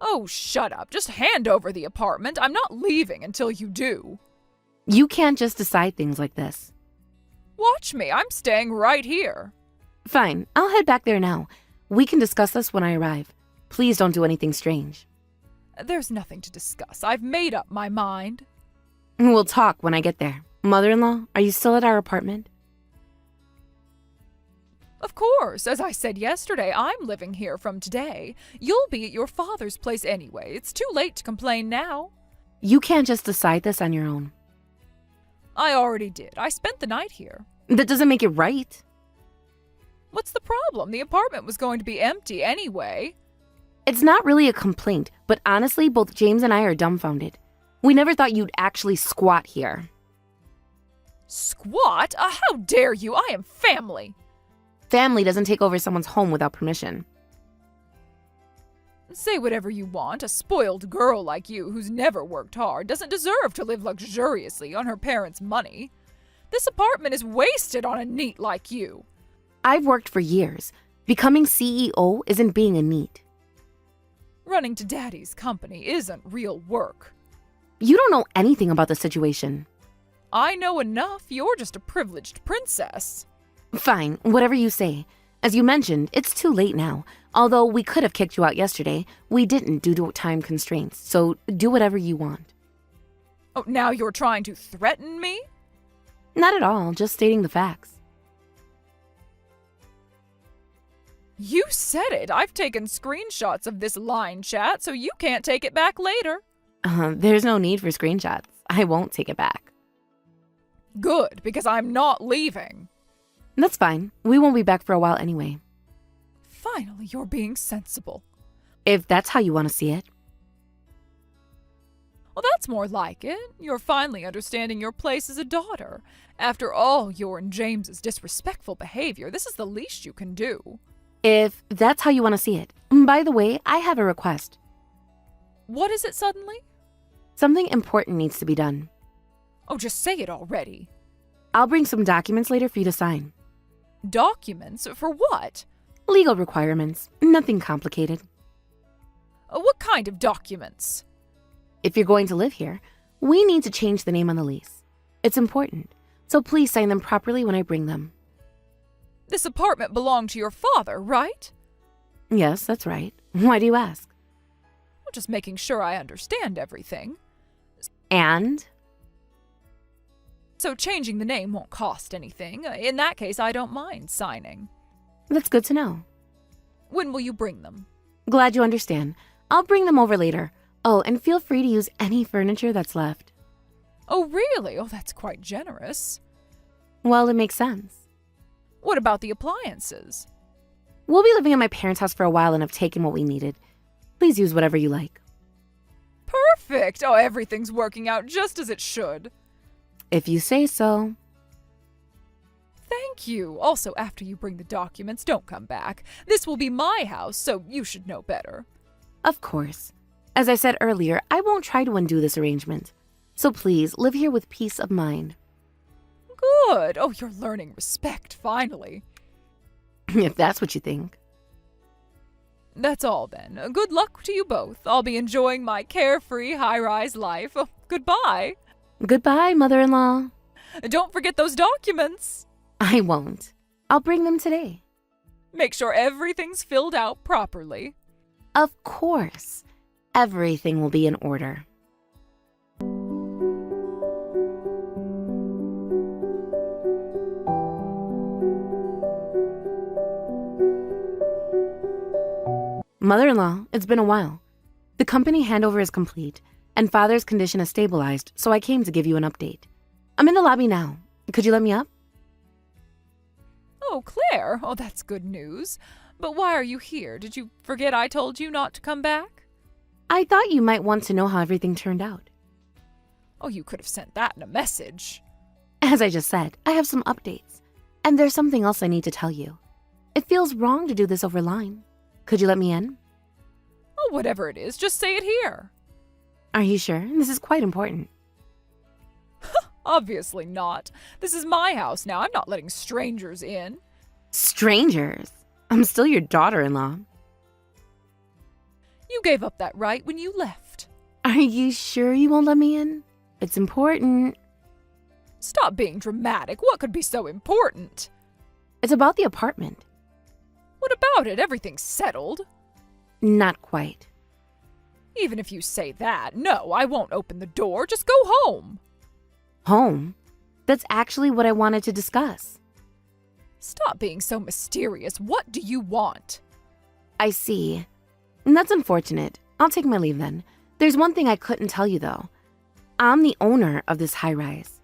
Oh, shut up. Just hand over the apartment. I'm not leaving until you do. You can't just decide things like this. Watch me. I'm staying right here. Fine, I'll head back there now. We can discuss this when I arrive. Please don't do anything strange. There's nothing to discuss. I've made up my mind. We'll talk when I get there. Mother-in-law, are you still at our apartment? Of course. As I said yesterday, I'm living here from today. You'll be at your father's place anyway. It's too late to complain now. You can't just decide this on your own. I already did. I spent the night here. That doesn't make it right. What's the problem? The apartment was going to be empty anyway. It's not really a complaint, but honestly, both James and I are dumbfounded. We never thought you'd actually squat here. Squat? How dare you? I am family. Family doesn't take over someone's home without permission. Say whatever you want. A spoiled girl like you, who's never worked hard, doesn't deserve to live luxuriously on her parents' money. This apartment is wasted on a neat like you. I've worked for years. Becoming CEO isn't being a neat. Running to Daddy's company isn't real work. You don't know anything about the situation. I know enough. You're just a privileged princess. Fine, whatever you say. As you mentioned, it's too late now. Although we could have kicked you out yesterday, we didn't due to time constraints, so do whatever you want. Oh, now you're trying to threaten me? Not at all, just stating the facts. You said it. I've taken screenshots of this line chat, so you can't take it back later. There's no need for screenshots. I won't take it back. Good, because I'm not leaving. That's fine. We won't be back for a while anyway. Finally, you're being sensible. If that's how you want to see it. Well, that's more like it. You're finally understanding your place as a daughter. After all your and James's disrespectful behavior, this is the least you can do. If that's how you want to see it. By the way, I have a request. What is it suddenly? Something important needs to be done. Oh, just say it already. I'll bring some documents later for you to sign. Documents? For what? Legal requirements. Nothing complicated. What kind of documents? If you're going to live here, we need to change the name on the lease. It's important, so please sign them properly when I bring them. This apartment belonged to your father, right? Yes, that's right. Why do you ask? Well, just making sure I understand everything. And? So changing the name won't cost anything. In that case, I don't mind signing. That's good to know. When will you bring them? Glad you understand. I'll bring them over later. Oh, and feel free to use any furniture that's left. Oh, really? Oh, that's quite generous. Well, it makes sense. What about the appliances? We'll be living at my parents' house for a while and have taken what we needed. Please use whatever you like. Perfect! Oh, everything's working out just as it should. If you say so. Thank you. Also, after you bring the documents, don't come back. This will be my house, so you should know better. Of course. As I said earlier, I won't try to undo this arrangement. So please, live here with peace of mind. Good. Oh, you're learning respect, finally. If that's what you think. That's all then. Good luck to you both. I'll be enjoying my carefree high-rise life. Oh, goodbye. Goodbye, mother-in-law. Don't forget those documents. I won't. I'll bring them today. Make sure everything's filled out properly. Of course. Everything will be in order. Mother-in-law, it's been a while. The company handover is complete, and Father's condition has stabilized, so I came to give you an update. I'm in the lobby now. Could you let me up? Oh, Claire. Oh, that's good news. But why are you here? Did you forget I told you not to come back? I thought you might want to know how everything turned out. Oh, you could have sent that in a message. As I just said, I have some updates. And there's something else I need to tell you. It feels wrong to do this over line. Could you let me in? Oh, whatever it is, just say it here. Are you sure? This is quite important. Obviously not. This is my house now. I'm not letting strangers in. Strangers? I'm still your daughter-in-law. You gave up that right when you left. Are you sure you won't let me in? It's important. Stop being dramatic. What could be so important? It's about the apartment. What about it? Everything's settled. Not quite. Even if you say that, no, I won't open the door. Just go home. Home? That's actually what I wanted to discuss. Stop being so mysterious. What do you want? I see. That's unfortunate. I'll take my leave then. There's one thing I couldn't tell you, though. I'm the owner of this high-rise.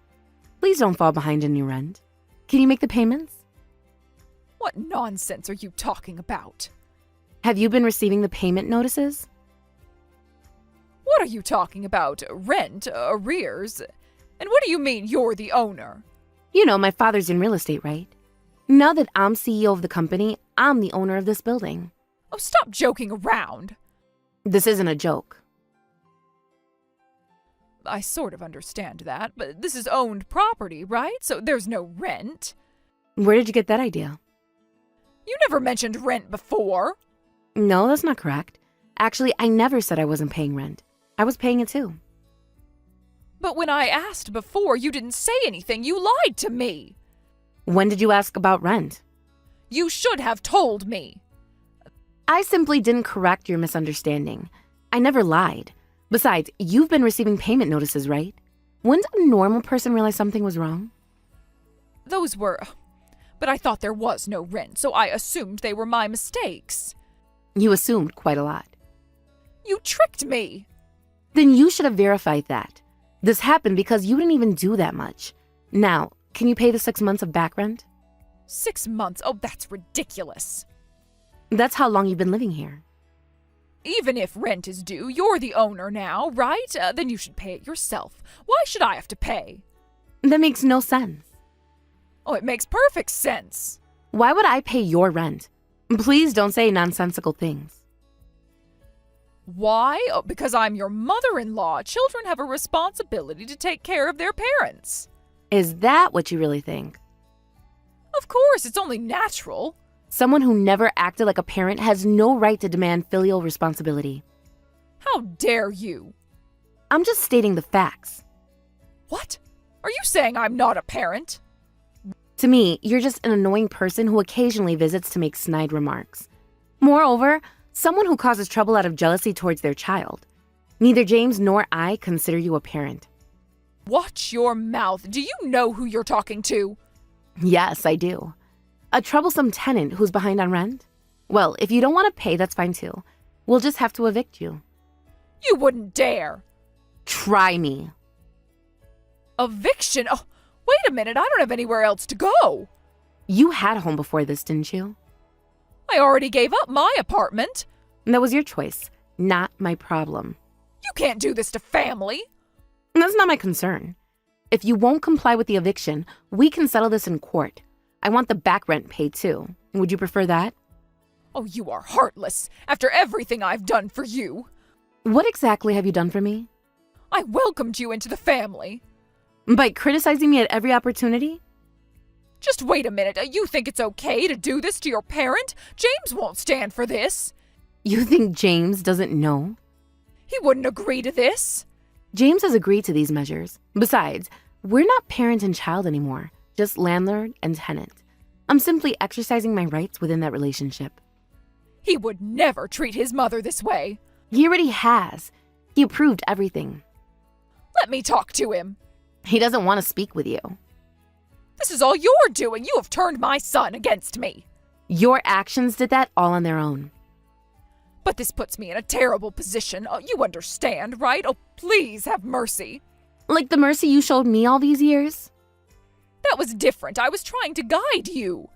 Please don't fall behind in your rent. Can you make the payments? What nonsense are you talking about? Have you been receiving the payment notices? What are you talking about? Rent? Arrears? And what do you mean you're the owner? You know, my father's in real estate, right? Now that I'm CEO of the company, I'm the owner of this building. Oh, stop joking around. This isn't a joke. I sort of understand that, but this is owned property, right? So there's no rent. Where did you get that idea? You never mentioned rent before. No, that's not correct. Actually, I never said I wasn't paying rent. I was paying it too. But when I asked before, you didn't say anything. You lied to me. When did you ask about rent? You should have told me. I simply didn't correct your misunderstanding. I never lied. Besides, you've been receiving payment notices, right? Wouldn't a normal person realize something was wrong? Those were... But I thought there was no rent, so I assumed they were my mistakes. You assumed quite a lot. You tricked me. Then you should have verified that. This happened because you didn't even do that much. Now, can you pay the 6 months of back rent? 6 months? Oh, that's ridiculous. That's how long you've been living here. Even if rent is due, you're the owner now, right? Then you should pay it yourself. Why should I have to pay? That makes no sense. Oh, it makes perfect sense. Why would I pay your rent? Please don't say nonsensical things. Why? Oh, because I'm your mother-in-law. Children have a responsibility to take care of their parents. Is that what you really think? Of course, it's only natural. Someone who never acted like a parent has no right to demand filial responsibility. How dare you? I'm just stating the facts. What? Are you saying I'm not a parent? To me, you're just an annoying person who occasionally visits to make snide remarks. Moreover, someone who causes trouble out of jealousy towards their child. Neither James nor I consider you a parent. Watch your mouth. Do you know who you're talking to? Yes, I do. A troublesome tenant who's behind on rent? Well, if you don't want to pay, that's fine too. We'll just have to evict you. You wouldn't dare. Try me. Eviction? Oh, wait a minute. I don't have anywhere else to go. You had a home before this, didn't you? I already gave up my apartment. That was your choice, not my problem. You can't do this to family. That's not my concern. If you won't comply with the eviction, we can settle this in court. I want the back rent paid too. Would you prefer that? Oh, you are heartless. After everything I've done for you. What exactly have you done for me? I welcomed you into the family. By criticizing me at every opportunity? Just wait a minute. You think it's okay to do this to your parent? James won't stand for this. You think James doesn't know? He wouldn't agree to this. James has agreed to these measures. Besides, we're not parent and child anymore, just landlord and tenant. I'm simply exercising my rights within that relationship. He would never treat his mother this way. He already has. He approved everything. Let me talk to him. He doesn't want to speak with you. This is all you're doing. You have turned my son against me. Your actions did that all on their own. But this puts me in a terrible position. You understand, right? Oh, please have mercy. Like the mercy you showed me all these years? That was different. I was trying to guide you.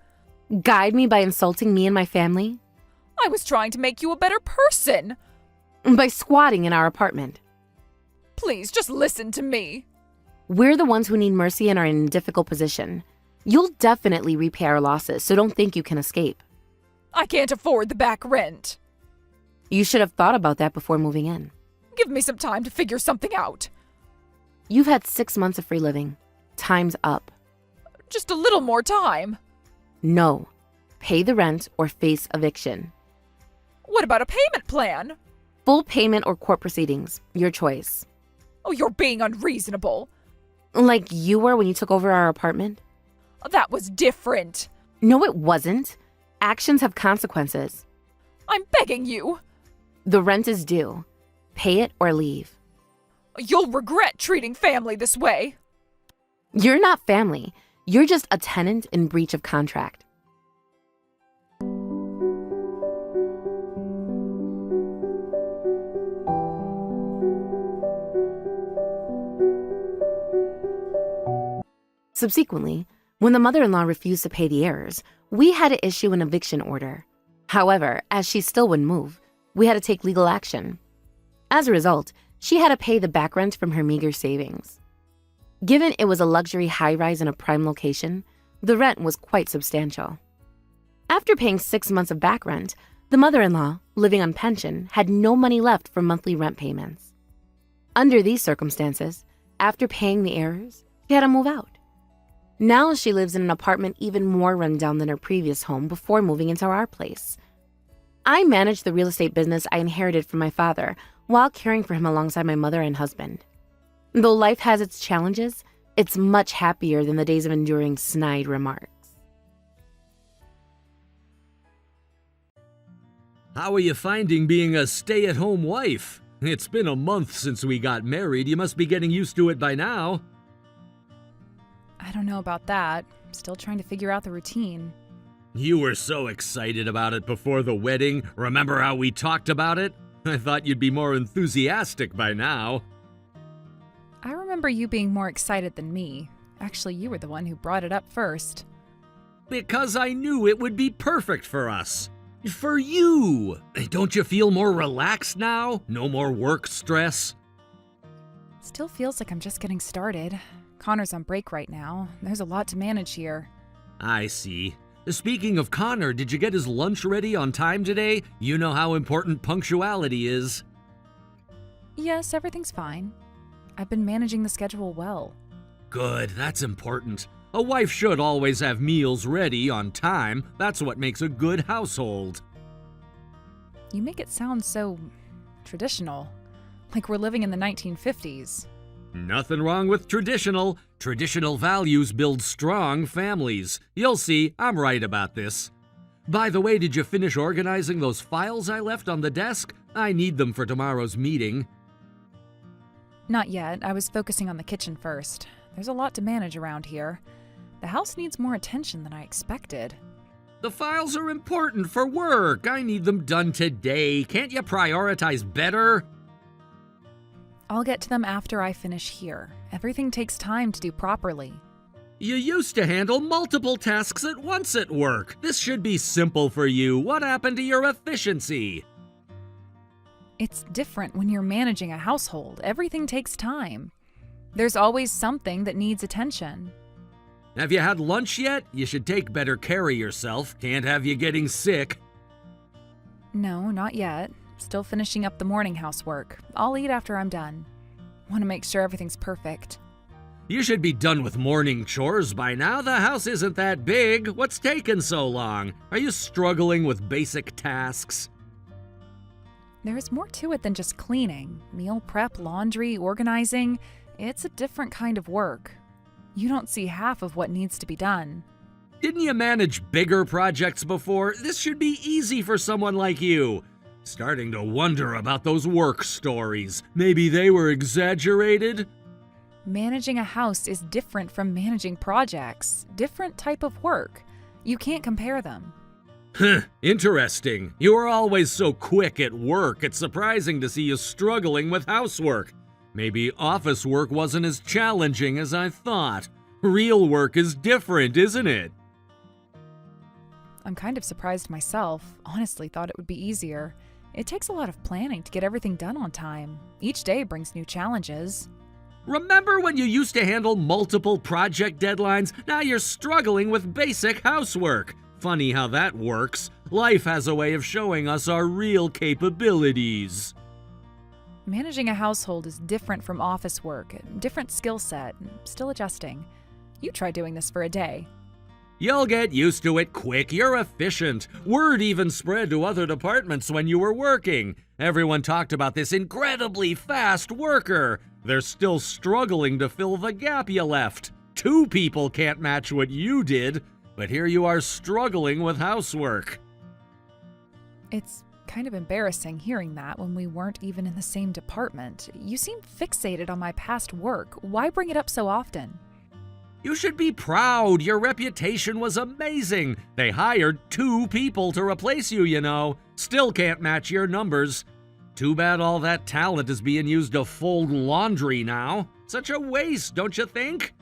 Guide me by insulting me and my family? I was trying to make you a better person. By squatting in our apartment. Please, just listen to me. We're the ones who need mercy and are in a difficult position. You'll definitely repay our losses, so don't think you can escape. I can't afford the back rent. You should have thought about that before moving in. Give me some time to figure something out. You've had 6 months of free living. Time's up. Just a little more time. No. Pay the rent or face eviction. What about a payment plan? Full payment or court proceedings. Your choice. Oh, you're being unreasonable. Like you were when you took over our apartment? That was different. No, it wasn't. Actions have consequences. I'm begging you. The rent is due. Pay it or leave. You'll regret treating family this way. You're not family. You're just a tenant in breach of contract. Subsequently, when the mother-in-law refused to pay the heirs, we had to issue an eviction order. However, as she still wouldn't move, we had to take legal action. As a result, she had to pay the back rent from her meager savings. Given it was a luxury high-rise in a prime location, the rent was quite substantial. After paying 6 months of back rent, the mother-in-law, living on pension, had no money left for monthly rent payments. Under these circumstances, after paying the heirs, she had to move out. Now she lives in an apartment even more rundown than her previous home before moving into our place. I manage the real estate business I inherited from my father while caring for him alongside my mother and husband. Though life has its challenges, it's much happier than the days of enduring snide remarks. How are you finding being a stay-at-home wife? It's been a month since we got married. You must be getting used to it by now. I don't know about that. Still trying to figure out the routine. You were so excited about it before the wedding. Remember how we talked about it? I thought you'd be more enthusiastic by now. I remember you being more excited than me. Actually, you were the one who brought it up first. Because I knew it would be perfect for us. For you. Don't you feel more relaxed now? No more work stress? Still feels like I'm just getting started. Connor's on break right now. There's a lot to manage here. I see. Speaking of Connor, did you get his lunch ready on time today? You know how important punctuality is. Yes, everything's fine. I've been managing the schedule well. Good, that's important. A wife should always have meals ready on time. That's what makes a good household. You make it sound so traditional, like we're living in the 1950s. Nothing wrong with traditional. Traditional values build strong families. You'll see, I'm right about this. By the way, did you finish organizing those files I left on the desk? I need them for tomorrow's meeting. Not yet. I was focusing on the kitchen first. There's a lot to manage around here. The house needs more attention than I expected. The files are important for work. I need them done today. Can't you prioritize better? I'll get to them after I finish here. Everything takes time to do properly. You used to handle multiple tasks at once at work. This should be simple for you. What happened to your efficiency? It's different when you're managing a household. Everything takes time. There's always something that needs attention. Have you had lunch yet? You should take better care of yourself. Can't have you getting sick. No, not yet. Still finishing up the morning housework. I'll eat after I'm done. Want to make sure everything's perfect. You should be done with morning chores by now. The house isn't that big. What's taking so long? Are you struggling with basic tasks? There's more to it than just cleaning. Meal prep, laundry, organizing. It's a different kind of work. You don't see half of what needs to be done. Didn't you manage bigger projects before? This should be easy for someone like you. Starting to wonder about those work stories. Maybe they were exaggerated? Managing a house is different from managing projects. Different type of work. You can't compare them. Interesting. You are always so quick at work. It's surprising to see you struggling with housework. Maybe office work wasn't as challenging as I thought. Real work is different, isn't it? I'm kind of surprised myself. Honestly, thought it would be easier. It takes a lot of planning to get everything done on time. Each day brings new challenges. Remember when you used to handle multiple project deadlines? Now you're struggling with basic housework. Funny how that works. Life has a way of showing us our real capabilities. Managing a household is different from office work. Different skill set. Still adjusting. You try doing this for a day. You'll get used to it quick. You're efficient. Word even spread to other departments when you were working. Everyone talked about this incredibly fast worker. They're still struggling to fill the gap you left. 2 people can't match what you did, but here you are struggling with housework. It's kind of embarrassing hearing that when we weren't even in the same department. You seem fixated on my past work. Why bring it up so often? You should be proud. Your reputation was amazing. They hired 2 people to replace you, you know. Still can't match your numbers. Too bad all that talent is being used to fold laundry now. Such a waste, don't you think?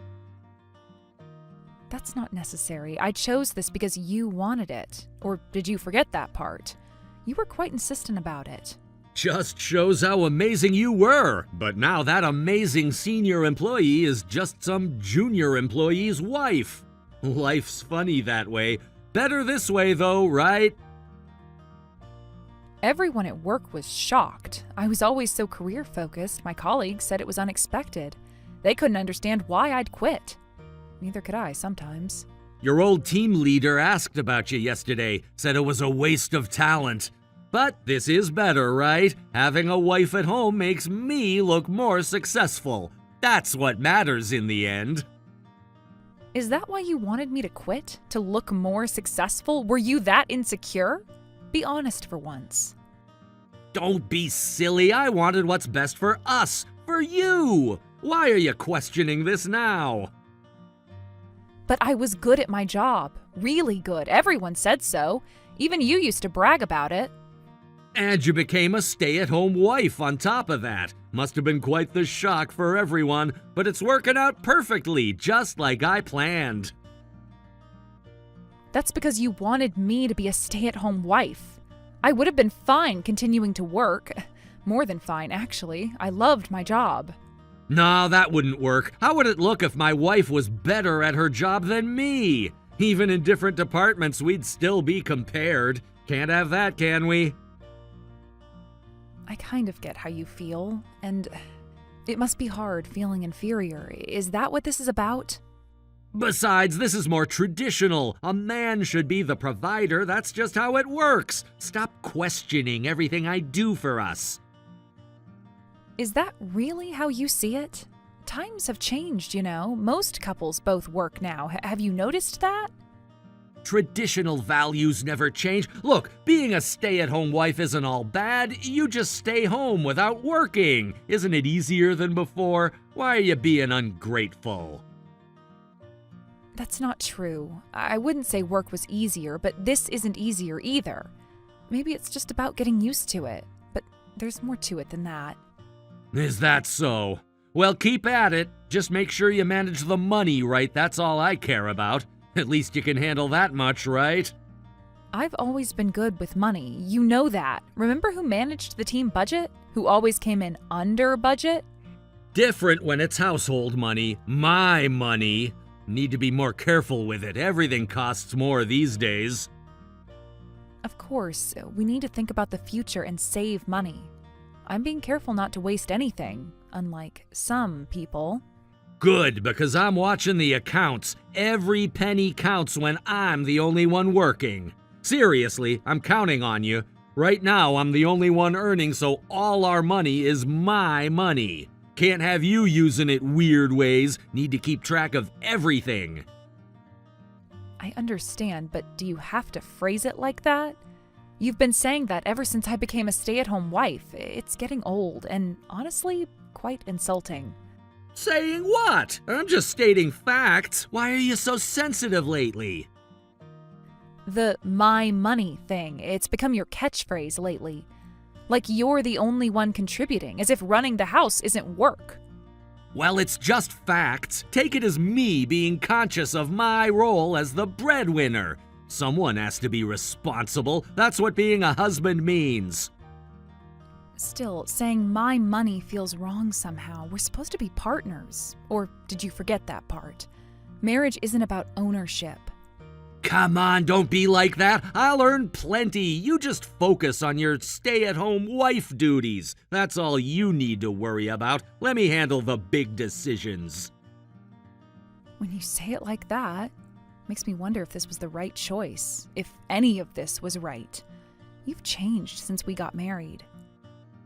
That's not necessary. I chose this because you wanted it. Or did you forget that part? You were quite insistent about it. Just shows how amazing you were. But now that amazing senior employee is just some junior employee's wife. Life's funny that way. Better this way though, right? Everyone at work was shocked. I was always so career-focused, my colleagues said it was unexpected. They couldn't understand why I'd quit. Neither could I sometimes. Your old team leader asked about you yesterday, said it was a waste of talent. But this is better, right? Having a wife at home makes me look more successful. That's what matters in the end. Is that why you wanted me to quit? To look more successful? Were you that insecure? Be honest for once. Don't be silly. I wanted what's best for us, for you. Why are you questioning this now? But I was good at my job. Really good. Everyone said so. Even you used to brag about it. And you became a stay-at-home wife on top of that. Must have been quite the shock for everyone, but it's working out perfectly, just like I planned. That's because you wanted me to be a stay-at-home wife. I would have been fine continuing to work. More than fine, actually. I loved my job. No, that wouldn't work. How would it look if my wife was better at her job than me? Even in different departments, we'd still be compared. Can't have that, can we? I kind of get how you feel, and it must be hard feeling inferior. Is that what this is about? Besides, this is more traditional. A man should be the provider. That's just how it works. Stop questioning everything I do for us. Is that really how you see it? Times have changed, you know. Most couples both work now. Have you noticed that? Traditional values never change. Look, being a stay-at-home wife isn't all bad. You just stay home without working. Isn't it easier than before? Why are you being ungrateful? That's not true. I wouldn't say work was easier, but this isn't easier either. Maybe it's just about getting used to it, but there's more to it than that. Is that so? Well, keep at it. Just make sure you manage the money right. That's all I care about. At least you can handle that much, right? I've always been good with money. You know that. Remember who managed the team budget? Who always came in under budget? Different when it's household money. My money. Need to be more careful with it. Everything costs more these days. Of course, we need to think about the future and save money. I'm being careful not to waste anything, unlike some people. Good, because I'm watching the accounts. Every penny counts when I'm the only one working. Seriously, I'm counting on you. Right now, I'm the only one earning, so all our money is my money. Can't have you using it weird ways. Need to keep track of everything. I understand, but do you have to phrase it like that? You've been saying that ever since I became a stay-at-home wife. It's getting old and, honestly, quite insulting. Saying what? I'm just stating facts. Why are you so sensitive lately? The my money thing, it's become your catchphrase lately. Like you're the only one contributing, as if running the house isn't work. Well, it's just facts. Take it as me being conscious of my role as the breadwinner. Someone has to be responsible. That's what being a husband means. Still, saying my money feels wrong somehow. We're supposed to be partners. Or did you forget that part? Marriage isn't about ownership. Come on, don't be like that. I'll earn plenty. You just focus on your stay-at-home wife duties. That's all you need to worry about. Let me handle the big decisions. When you say it like that, makes me wonder if this was the right choice. If any of this was right. You've changed since we got married.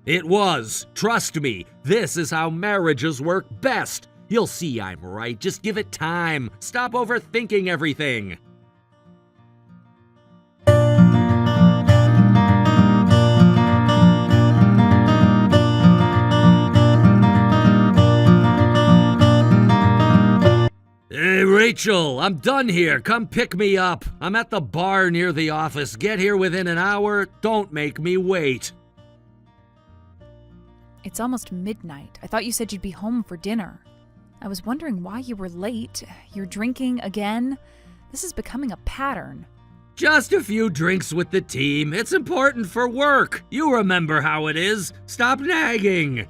It was. Trust me. This is how marriages work best. You'll see I'm right. Just give it time. Stop overthinking everything. Hey, Rachel, I'm done here. Come pick me up. I'm at the bar near the office. Get here within an hour. Don't make me wait. It's almost midnight. I thought you said you'd be home for dinner. I was wondering why you were late. You're drinking again? This is becoming a pattern. Just a few drinks with the team. It's important for work. You remember how it is. Stop nagging.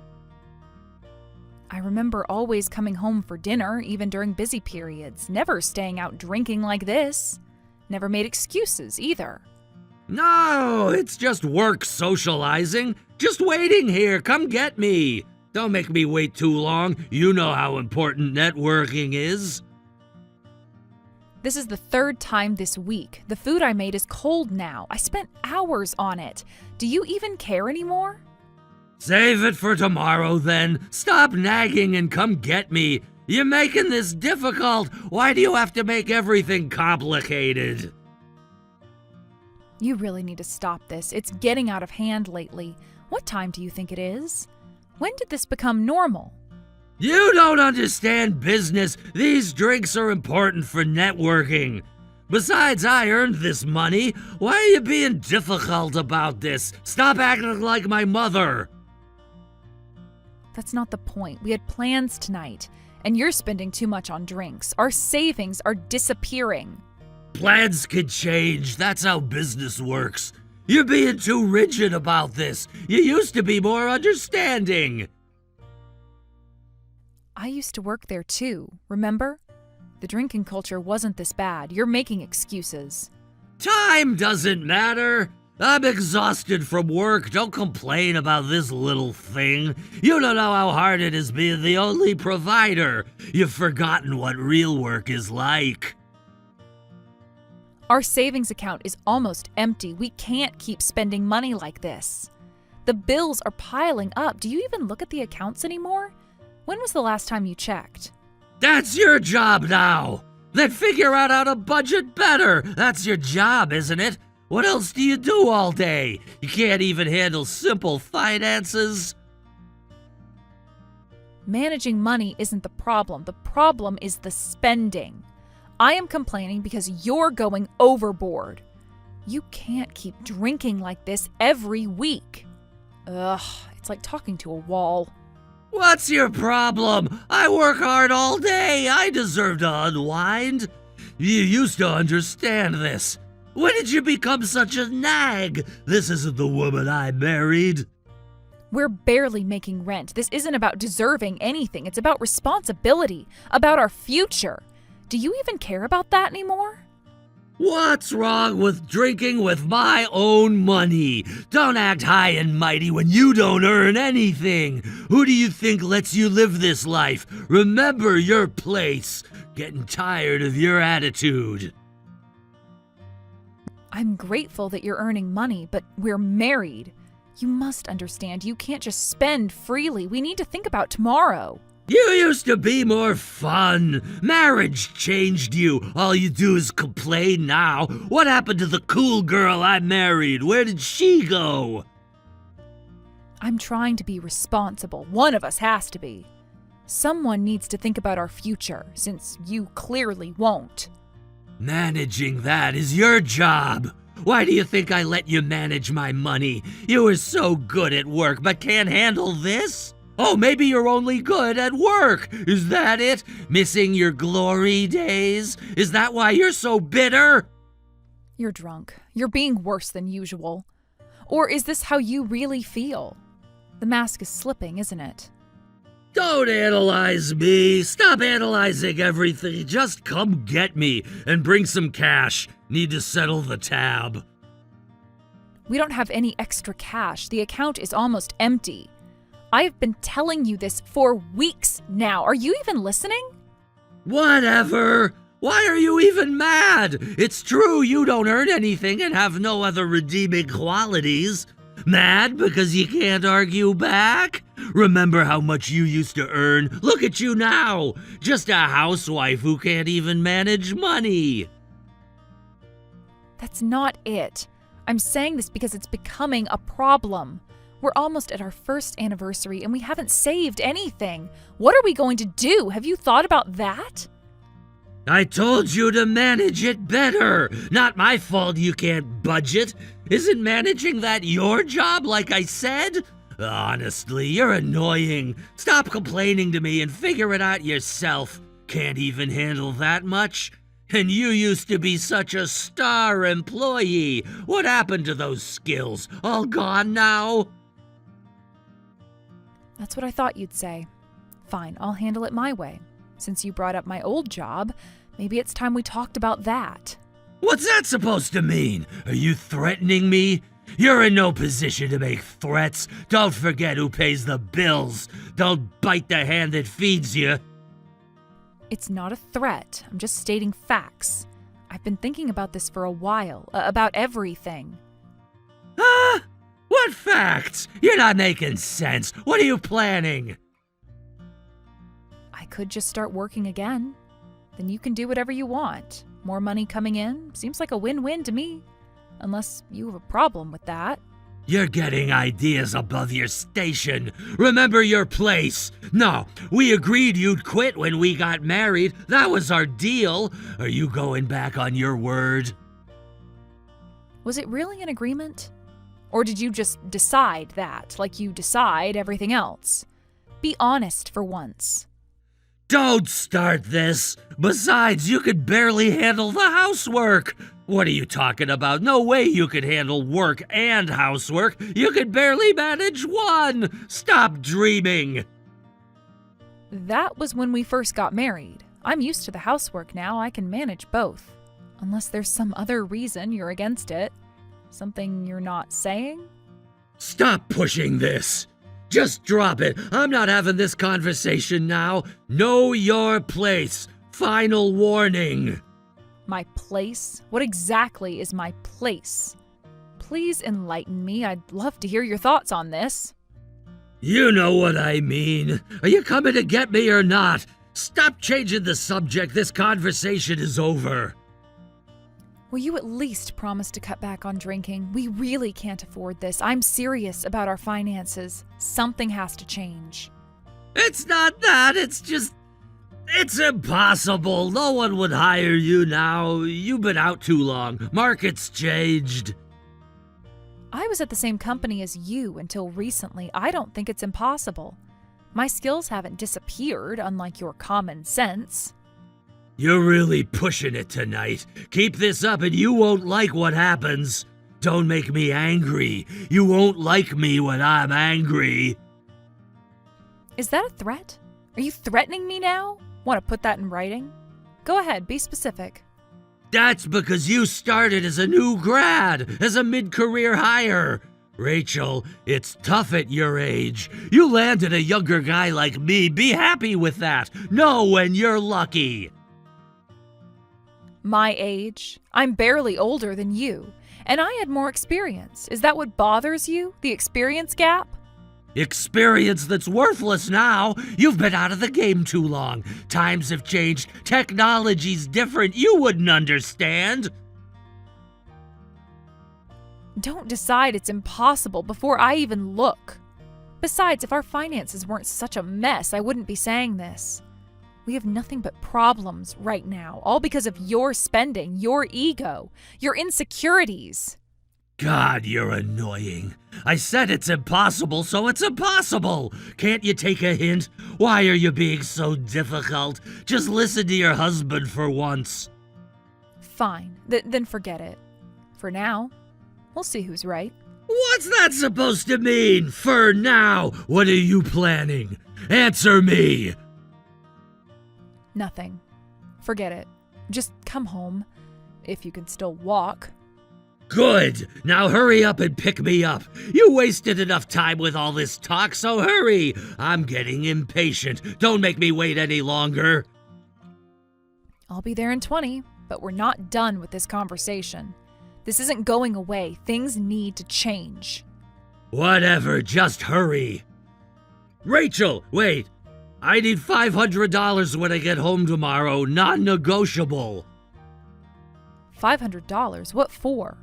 I remember always coming home for dinner, even during busy periods. Never staying out drinking like this. Never made excuses, either. No, it's just work socializing. Just waiting here. Come get me. Don't make me wait too long. You know how important networking is. This is the third time this week. The food I made is cold now. I spent hours on it. Do you even care anymore? Save it for tomorrow, then. Stop nagging and come get me. You're making this difficult. Why do you have to make everything complicated? You really need to stop this. It's getting out of hand lately. What time do you think it is? When did this become normal? You don't understand business. These drinks are important for networking. Besides, I earned this money. Why are you being difficult about this? Stop acting like my mother. That's not the point. We had plans tonight, and you're spending too much on drinks. Our savings are disappearing. Plans can change. That's how business works. You're being too rigid about this. You used to be more understanding. I used to work there too, remember? The drinking culture wasn't this bad. You're making excuses. Time doesn't matter. I'm exhausted from work. Don't complain about this little thing. You don't know how hard it is being the only provider. You've forgotten what real work is like. Our savings account is almost empty. We can't keep spending money like this. The bills are piling up. Do you even look at the accounts anymore? When was the last time you checked? That's your job now. Then figure out how to budget better. That's your job, isn't it? What else do you do all day? You can't even handle simple finances? Managing money isn't the problem. The problem is the spending. I am complaining because you're going overboard. You can't keep drinking like this every week. Ugh, it's like talking to a wall. What's your problem? I work hard all day. I deserve to unwind. You used to understand this. When did you become such a nag? This isn't the woman I married. We're barely making rent. This isn't about deserving anything. It's about responsibility, about our future. Do you even care about that anymore? What's wrong with drinking with my own money? Don't act high and mighty when you don't earn anything. Who do you think lets you live this life? Remember your place. Getting tired of your attitude. I'm grateful that you're earning money, but we're married. You must understand, you can't just spend freely. We need to think about tomorrow. You used to be more fun. Marriage changed you. All you do is complain now. What happened to the cool girl I married? Where did she go? I'm trying to be responsible. One of us has to be. Someone needs to think about our future, since you clearly won't. Managing that is your job. Why do you think I let you manage my money? You were so good at work, but can't handle this? Oh, maybe you're only good at work. Is that it? Missing your glory days? Is that why you're so bitter? You're drunk. You're being worse than usual. Or is this how you really feel? The mask is slipping, isn't it? Don't analyze me. Stop analyzing everything. Just come get me and bring some cash. Need to settle the tab. We don't have any extra cash. The account is almost empty. I've been telling you this for weeks now. Are you even listening? Whatever. Why are you even mad? It's true you don't earn anything and have no other redeeming qualities. Mad because you can't argue back? Remember how much you used to earn? Look at you now. Just a housewife who can't even manage money. That's not it. I'm saying this because it's becoming a problem. We're almost at our first anniversary and we haven't saved anything. What are we going to do? Have you thought about that? I told you to manage it better. Not my fault you can't budget. Isn't managing that your job, like I said? Honestly, you're annoying. Stop complaining to me and figure it out yourself. Can't even handle that much? And you used to be such a star employee. What happened to those skills? All gone now? That's what I thought you'd say. Fine, I'll handle it my way. Since you brought up my old job, maybe it's time we talked about that. What's that supposed to mean? Are you threatening me? You're in no position to make threats. Don't forget who pays the bills. Don't bite the hand that feeds you. It's not a threat. I'm just stating facts. I've been thinking about this for a while, about everything. Huh? What facts? You're not making sense. What are you planning? I could just start working again. Then you can do whatever you want. More money coming in seems like a win-win to me. Unless you have a problem with that. You're getting ideas above your station. Remember your place. No, we agreed you'd quit when we got married. That was our deal. Are you going back on your word? Was it really an agreement? Or did you just decide that, like you decide everything else? Be honest for once. Don't start this. Besides, you could barely handle the housework. What are you talking about? No way you could handle work and housework. You could barely manage one. Stop dreaming. That was when we first got married. I'm used to the housework now. I can manage both. Unless there's some other reason you're against it. Something you're not saying? Stop pushing this. Just drop it. I'm not having this conversation now. Know your place. Final warning. My place? What exactly is my place? Please enlighten me. I'd love to hear your thoughts on this. You know what I mean. Are you coming to get me or not? Stop changing the subject. This conversation is over. Will you at least promise to cut back on drinking? We really can't afford this. I'm serious about our finances. Something has to change. It's not that. It's impossible. No one would hire you now. You've been out too long. Market's changed. I was at the same company as you until recently. I don't think it's impossible. My skills haven't disappeared, unlike your common sense. You're really pushing it tonight. Keep this up and you won't like what happens. Don't make me angry. You won't like me when I'm angry. Is that a threat? Are you threatening me now? Want to put that in writing? Go ahead, be specific. That's because you started as a new grad, as a mid-career hire. Rachel, it's tough at your age. You landed a younger guy like me. Be happy with that. Know when you're lucky. My age? I'm barely older than you. And I had more experience. Is that what bothers you? The experience gap? Experience that's worthless now. You've been out of the game too long. Times have changed. Technology's different. You wouldn't understand. Don't decide it's impossible before I even look. Besides, if our finances weren't such a mess, I wouldn't be saying this. We have nothing but problems right now, all because of your spending, your ego, your insecurities. God, you're annoying. I said it's impossible, so it's impossible. Can't you take a hint? Why are you being so difficult? Just listen to your husband for once. Fine, then forget it. For now, we'll see who's right. What's that supposed to mean? For now, what are you planning? Answer me. Nothing. Forget it. Just come home, if you can still walk. Good. Now hurry up and pick me up. You wasted enough time with all this talk, so hurry. I'm getting impatient. Don't make me wait any longer. I'll be there in 20, but we're not done with this conversation. This isn't going away. Things need to change. Whatever, just hurry. Rachel, wait. I need $500 when I get home tomorrow, non-negotiable. $500? What for?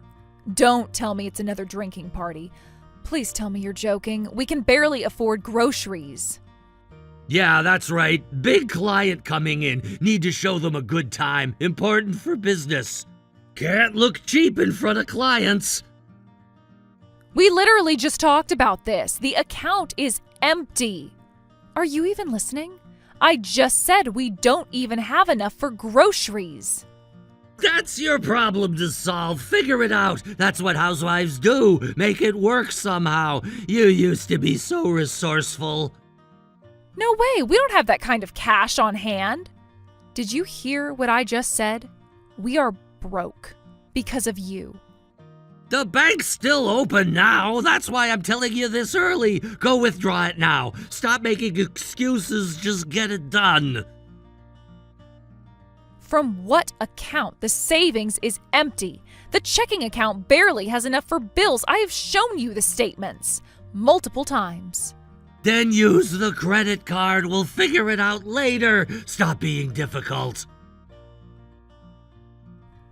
Don't tell me it's another drinking party. Please tell me you're joking. We can barely afford groceries. Yeah, that's right. Big client coming in. Need to show them a good time. Important for business. Can't look cheap in front of clients. We literally just talked about this. The account is empty. Are you even listening? I just said we don't even have enough for groceries. That's your problem to solve. Figure it out. That's what housewives do. Make it work somehow. You used to be so resourceful. No way. We don't have that kind of cash on hand. Did you hear what I just said? We are broke because of you. The bank's still open now. That's why I'm telling you this early. Go withdraw it now. Stop making excuses. Just get it done. From what account? The savings is empty. The checking account barely has enough for bills. I have shown you the statements multiple times. Then use the credit card. We'll figure it out later. Stop being difficult.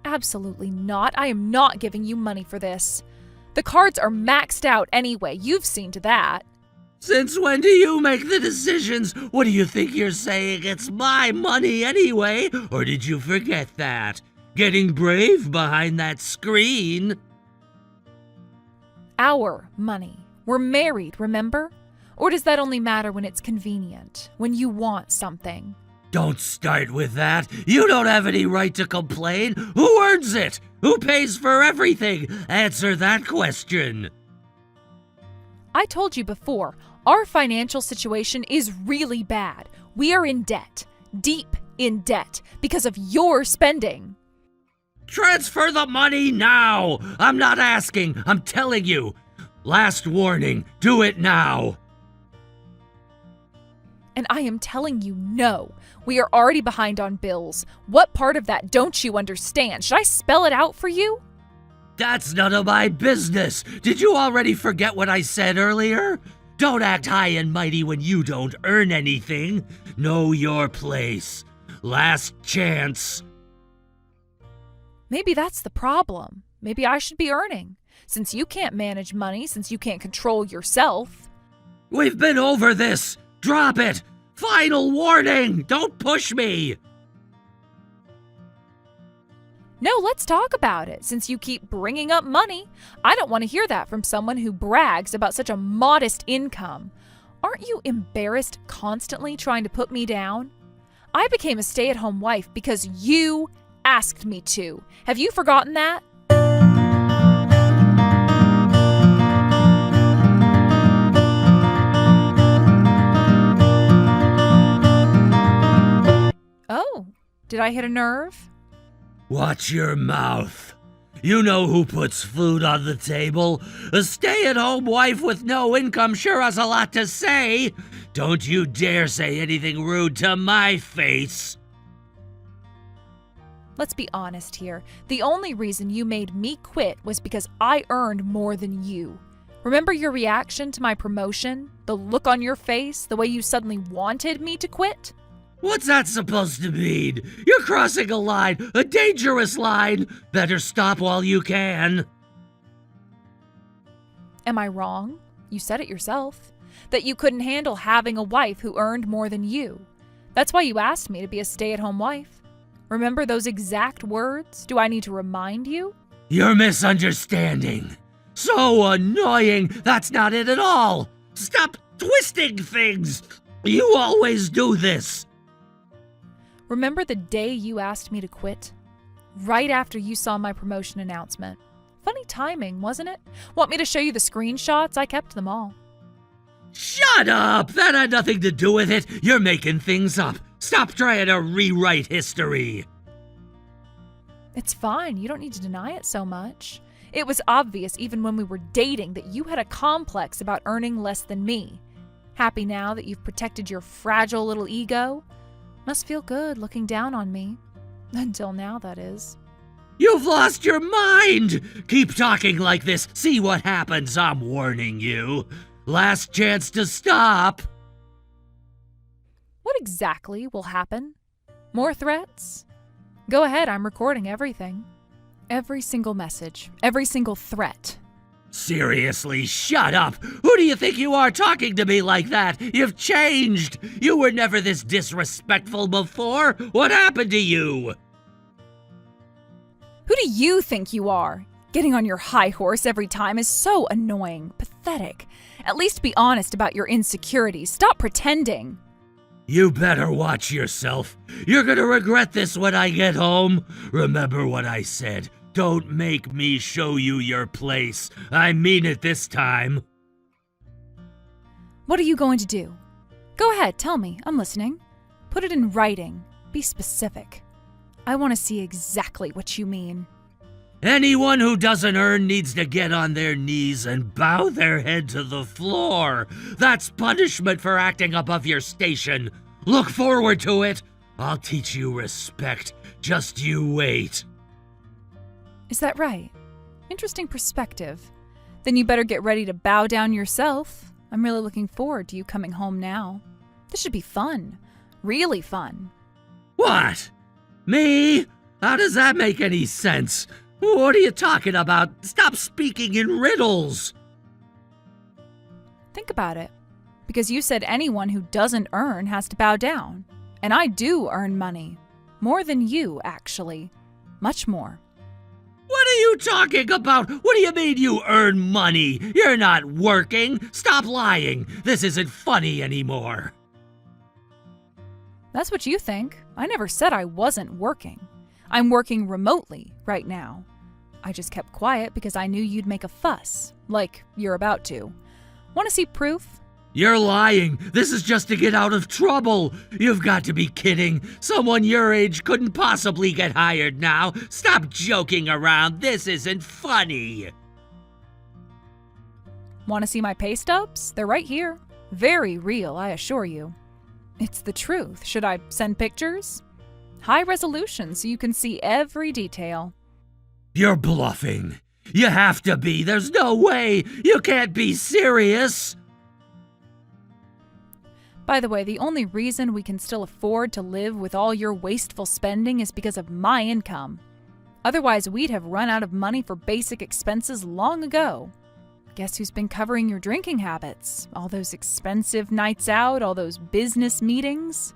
Absolutely not. I am not giving you money for this. The cards are maxed out anyway. You've seen to that. Since when do you make the decisions? What do you think you're saying? It's my money anyway. Or did you forget that? Getting brave behind that screen. Our money. We're married, remember? Or does that only matter when it's convenient, when you want something? Don't start with that. You don't have any right to complain. Who earns it? Who pays for everything? Answer that question. I told you before, our financial situation is really bad. We are in debt, deep in debt, because of your spending. Transfer the money now. I'm not asking. I'm telling you. Last warning. Do it now. And I am telling you no. We are already behind on bills. What part of that don't you understand? Should I spell it out for you? That's none of my business. Did you already forget what I said earlier? Don't act high and mighty when you don't earn anything. Know your place. Last chance. Maybe that's the problem. Maybe I should be earning. Since you can't manage money, since you can't control yourself. We've been over this. Drop it. Final warning. Don't push me. No, let's talk about it. Since you keep bringing up money, I don't want to hear that from someone who brags about such a modest income. Aren't you embarrassed constantly trying to put me down? I became a stay-at-home wife because you asked me to. Have you forgotten that? Oh, did I hit a nerve? Watch your mouth. You know who puts food on the table. A stay-at-home wife with no income sure has a lot to say. Don't you dare say anything rude to my face. Let's be honest here. The only reason you made me quit was because I earned more than you. Remember your reaction to my promotion? The look on your face? The way you suddenly wanted me to quit? What's that supposed to mean? You're crossing a line, a dangerous line. Better stop while you can. Am I wrong? You said it yourself. That you couldn't handle having a wife who earned more than you. That's why you asked me to be a stay-at-home wife. Remember those exact words? Do I need to remind you? You're misunderstanding. So annoying. That's not it at all. Stop twisting things. You always do this. Remember the day you asked me to quit? Right after you saw my promotion announcement. Funny timing, wasn't it? Want me to show you the screenshots? I kept them all. Shut up! That had nothing to do with it. You're making things up. Stop trying to rewrite history. It's fine. You don't need to deny it so much. It was obvious even when we were dating that you had a complex about earning less than me. Happy now that you've protected your fragile little ego? Must feel good looking down on me. Until now, that is. You've lost your mind! Keep talking like this. See what happens. I'm warning you. Last chance to stop. What exactly will happen? More threats? Go ahead, I'm recording everything. Every single message, every single threat. Seriously, shut up! Who do you think you are talking to me like that? You've changed! You were never this disrespectful before! What happened to you? Who do you think you are? Getting on your high horse every time is so annoying, pathetic. At least be honest about your insecurities. Stop pretending. You better watch yourself. You're gonna regret this when I get home. Remember what I said. Don't make me show you your place. I mean it this time. What are you going to do? Go ahead, tell me. I'm listening. Put it in writing. Be specific. I want to see exactly what you mean. Anyone who doesn't earn needs to get on their knees and bow their head to the floor. That's punishment for acting above your station. Look forward to it. I'll teach you respect. Just you wait. Is that right? Interesting perspective. Then you better get ready to bow down yourself. I'm really looking forward to you coming home now. This should be fun. Really fun. What? Me? How does that make any sense? What are you talking about? Stop speaking in riddles. Think about it. Because you said anyone who doesn't earn has to bow down. And I do earn money. More than you, actually. Much more. What are you talking about? What do you mean you earn money? You're not working. Stop lying. This isn't funny anymore. That's what you think. I never said I wasn't working. I'm working remotely right now. I just kept quiet because I knew you'd make a fuss, like you're about to. Want to see proof? You're lying. This is just to get out of trouble. You've got to be kidding. Someone your age couldn't possibly get hired now. Stop joking around. This isn't funny. Want to see my pay stubs? They're right here. Very real, I assure you. It's the truth. Should I send pictures? High resolution so you can see every detail. You're bluffing. You have to be. There's no way. You can't be serious. By the way, the only reason we can still afford to live with all your wasteful spending is because of my income. Otherwise, we'd have run out of money for basic expenses long ago. Guess who's been covering your drinking habits? All those expensive nights out, all those business meetings?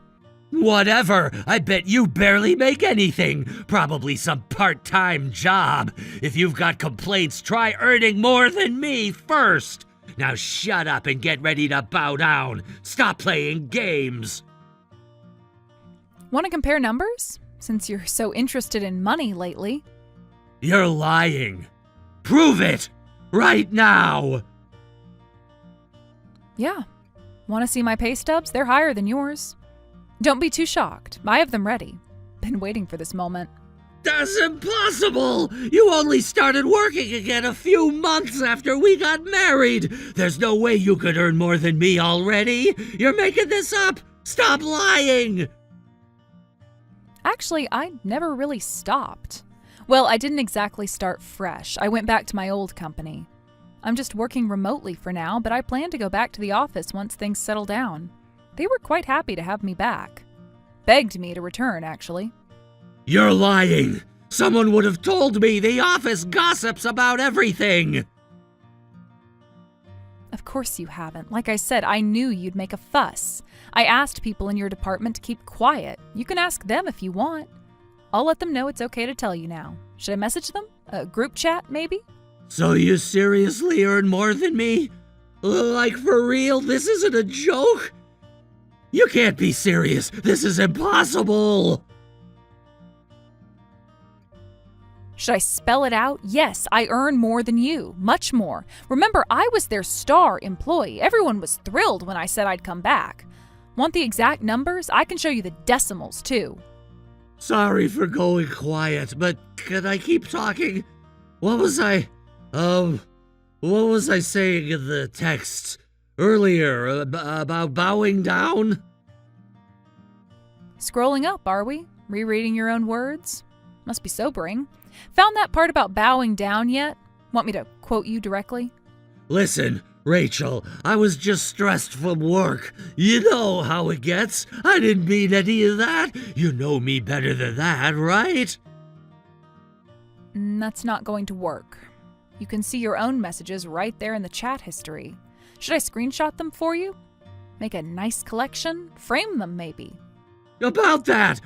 Whatever. I bet you barely make anything. Probably some part-time job. If you've got complaints, try earning more than me first. Now shut up and get ready to bow down. Stop playing games. Want to compare numbers? Since you're so interested in money lately. You're lying. Prove it. Right now. Yeah. Want to see my pay stubs? They're higher than yours. Don't be too shocked. I have them ready. Been waiting for this moment. That's impossible! You only started working again a few months after we got married! There's no way you could earn more than me already! You're making this up! Stop lying! Actually, I never really stopped. Well, I didn't exactly start fresh. I went back to my old company. I'm just working remotely for now, but I plan to go back to the office once things settle down. They were quite happy to have me back. Begged me to return, actually. You're lying! Someone would have told me the office gossips about everything! Of course you haven't. Like I said, I knew you'd make a fuss. I asked people in your department to keep quiet. You can ask them if you want. I'll let them know it's okay to tell you now. Should I message them? A group chat, maybe? So you seriously earn more than me? Like for real? This isn't a joke? You can't be serious. This is impossible. Should I spell it out? Yes, I earn more than you. Much more. Remember, I was their star employee. Everyone was thrilled when I said I'd come back. Want the exact numbers? I can show you the decimals, too. Sorry for going quiet, but can I keep talking? What was I saying in the text earlier about bowing down? Scrolling up, are we? Rereading your own words? Must be sobering. Found that part about bowing down yet? Want me to quote you directly? Listen, Rachel, I was just stressed from work. You know how it gets. I didn't mean any of that. You know me better than that, right? That's not going to work. You can see your own messages right there in the chat history. Should I screenshot them for you? Make a nice collection? Frame them, maybe. About that,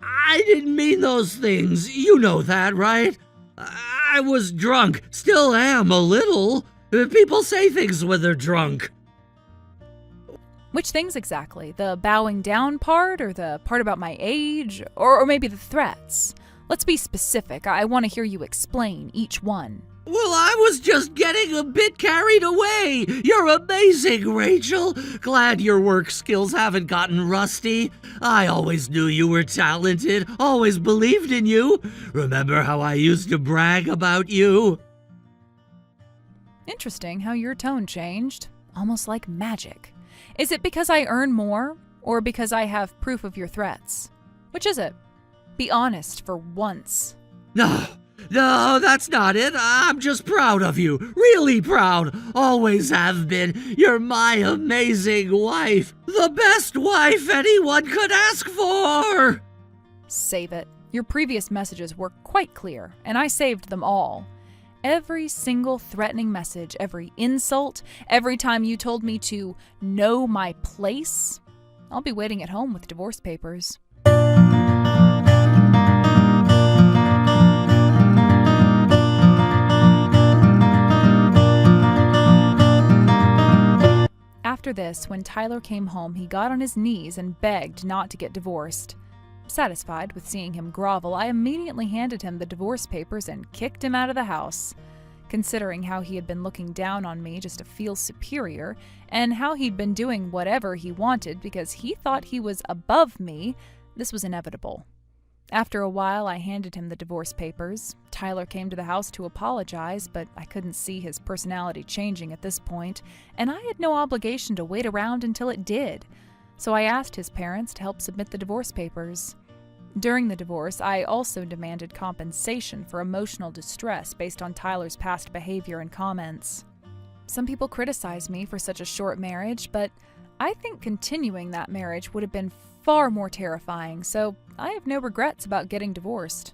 I didn't mean those things. You know that, right? I was drunk. Still am a little. People say things when they're drunk. Which things exactly? The bowing down part, or the part about my age, or maybe the threats? Let's be specific. I want to hear you explain each one. Well, I was just getting a bit carried away. You're amazing, Rachel. Glad your work skills haven't gotten rusty. I always knew you were talented, always believed in you. Remember how I used to brag about you? Interesting how your tone changed. Almost like magic. Is it because I earn more, or because I have proof of your threats? Which is it? Be honest for once. No, that's not it. I'm just proud of you. Really proud. Always have been. You're my amazing wife. The best wife anyone could ask for. Save it. Your previous messages were quite clear, and I saved them all. Every single threatening message, every insult, every time you told me to know my place. I'll be waiting at home with divorce papers. After this, when Tyler came home, he got on his knees and begged not to get divorced. Satisfied with seeing him grovel, I immediately handed him the divorce papers and kicked him out of the house. Considering how he had been looking down on me just to feel superior, and how he'd been doing whatever he wanted because he thought he was above me, this was inevitable. After a while, I handed him the divorce papers. Tyler came to the house to apologize, but I couldn't see his personality changing at this point, and I had no obligation to wait around until it did. So I asked his parents to help submit the divorce papers. During the divorce, I also demanded compensation for emotional distress based on Tyler's past behavior and comments. Some people criticize me for such a short marriage, but I think continuing that marriage would have been far more terrifying, so I have no regrets about getting divorced.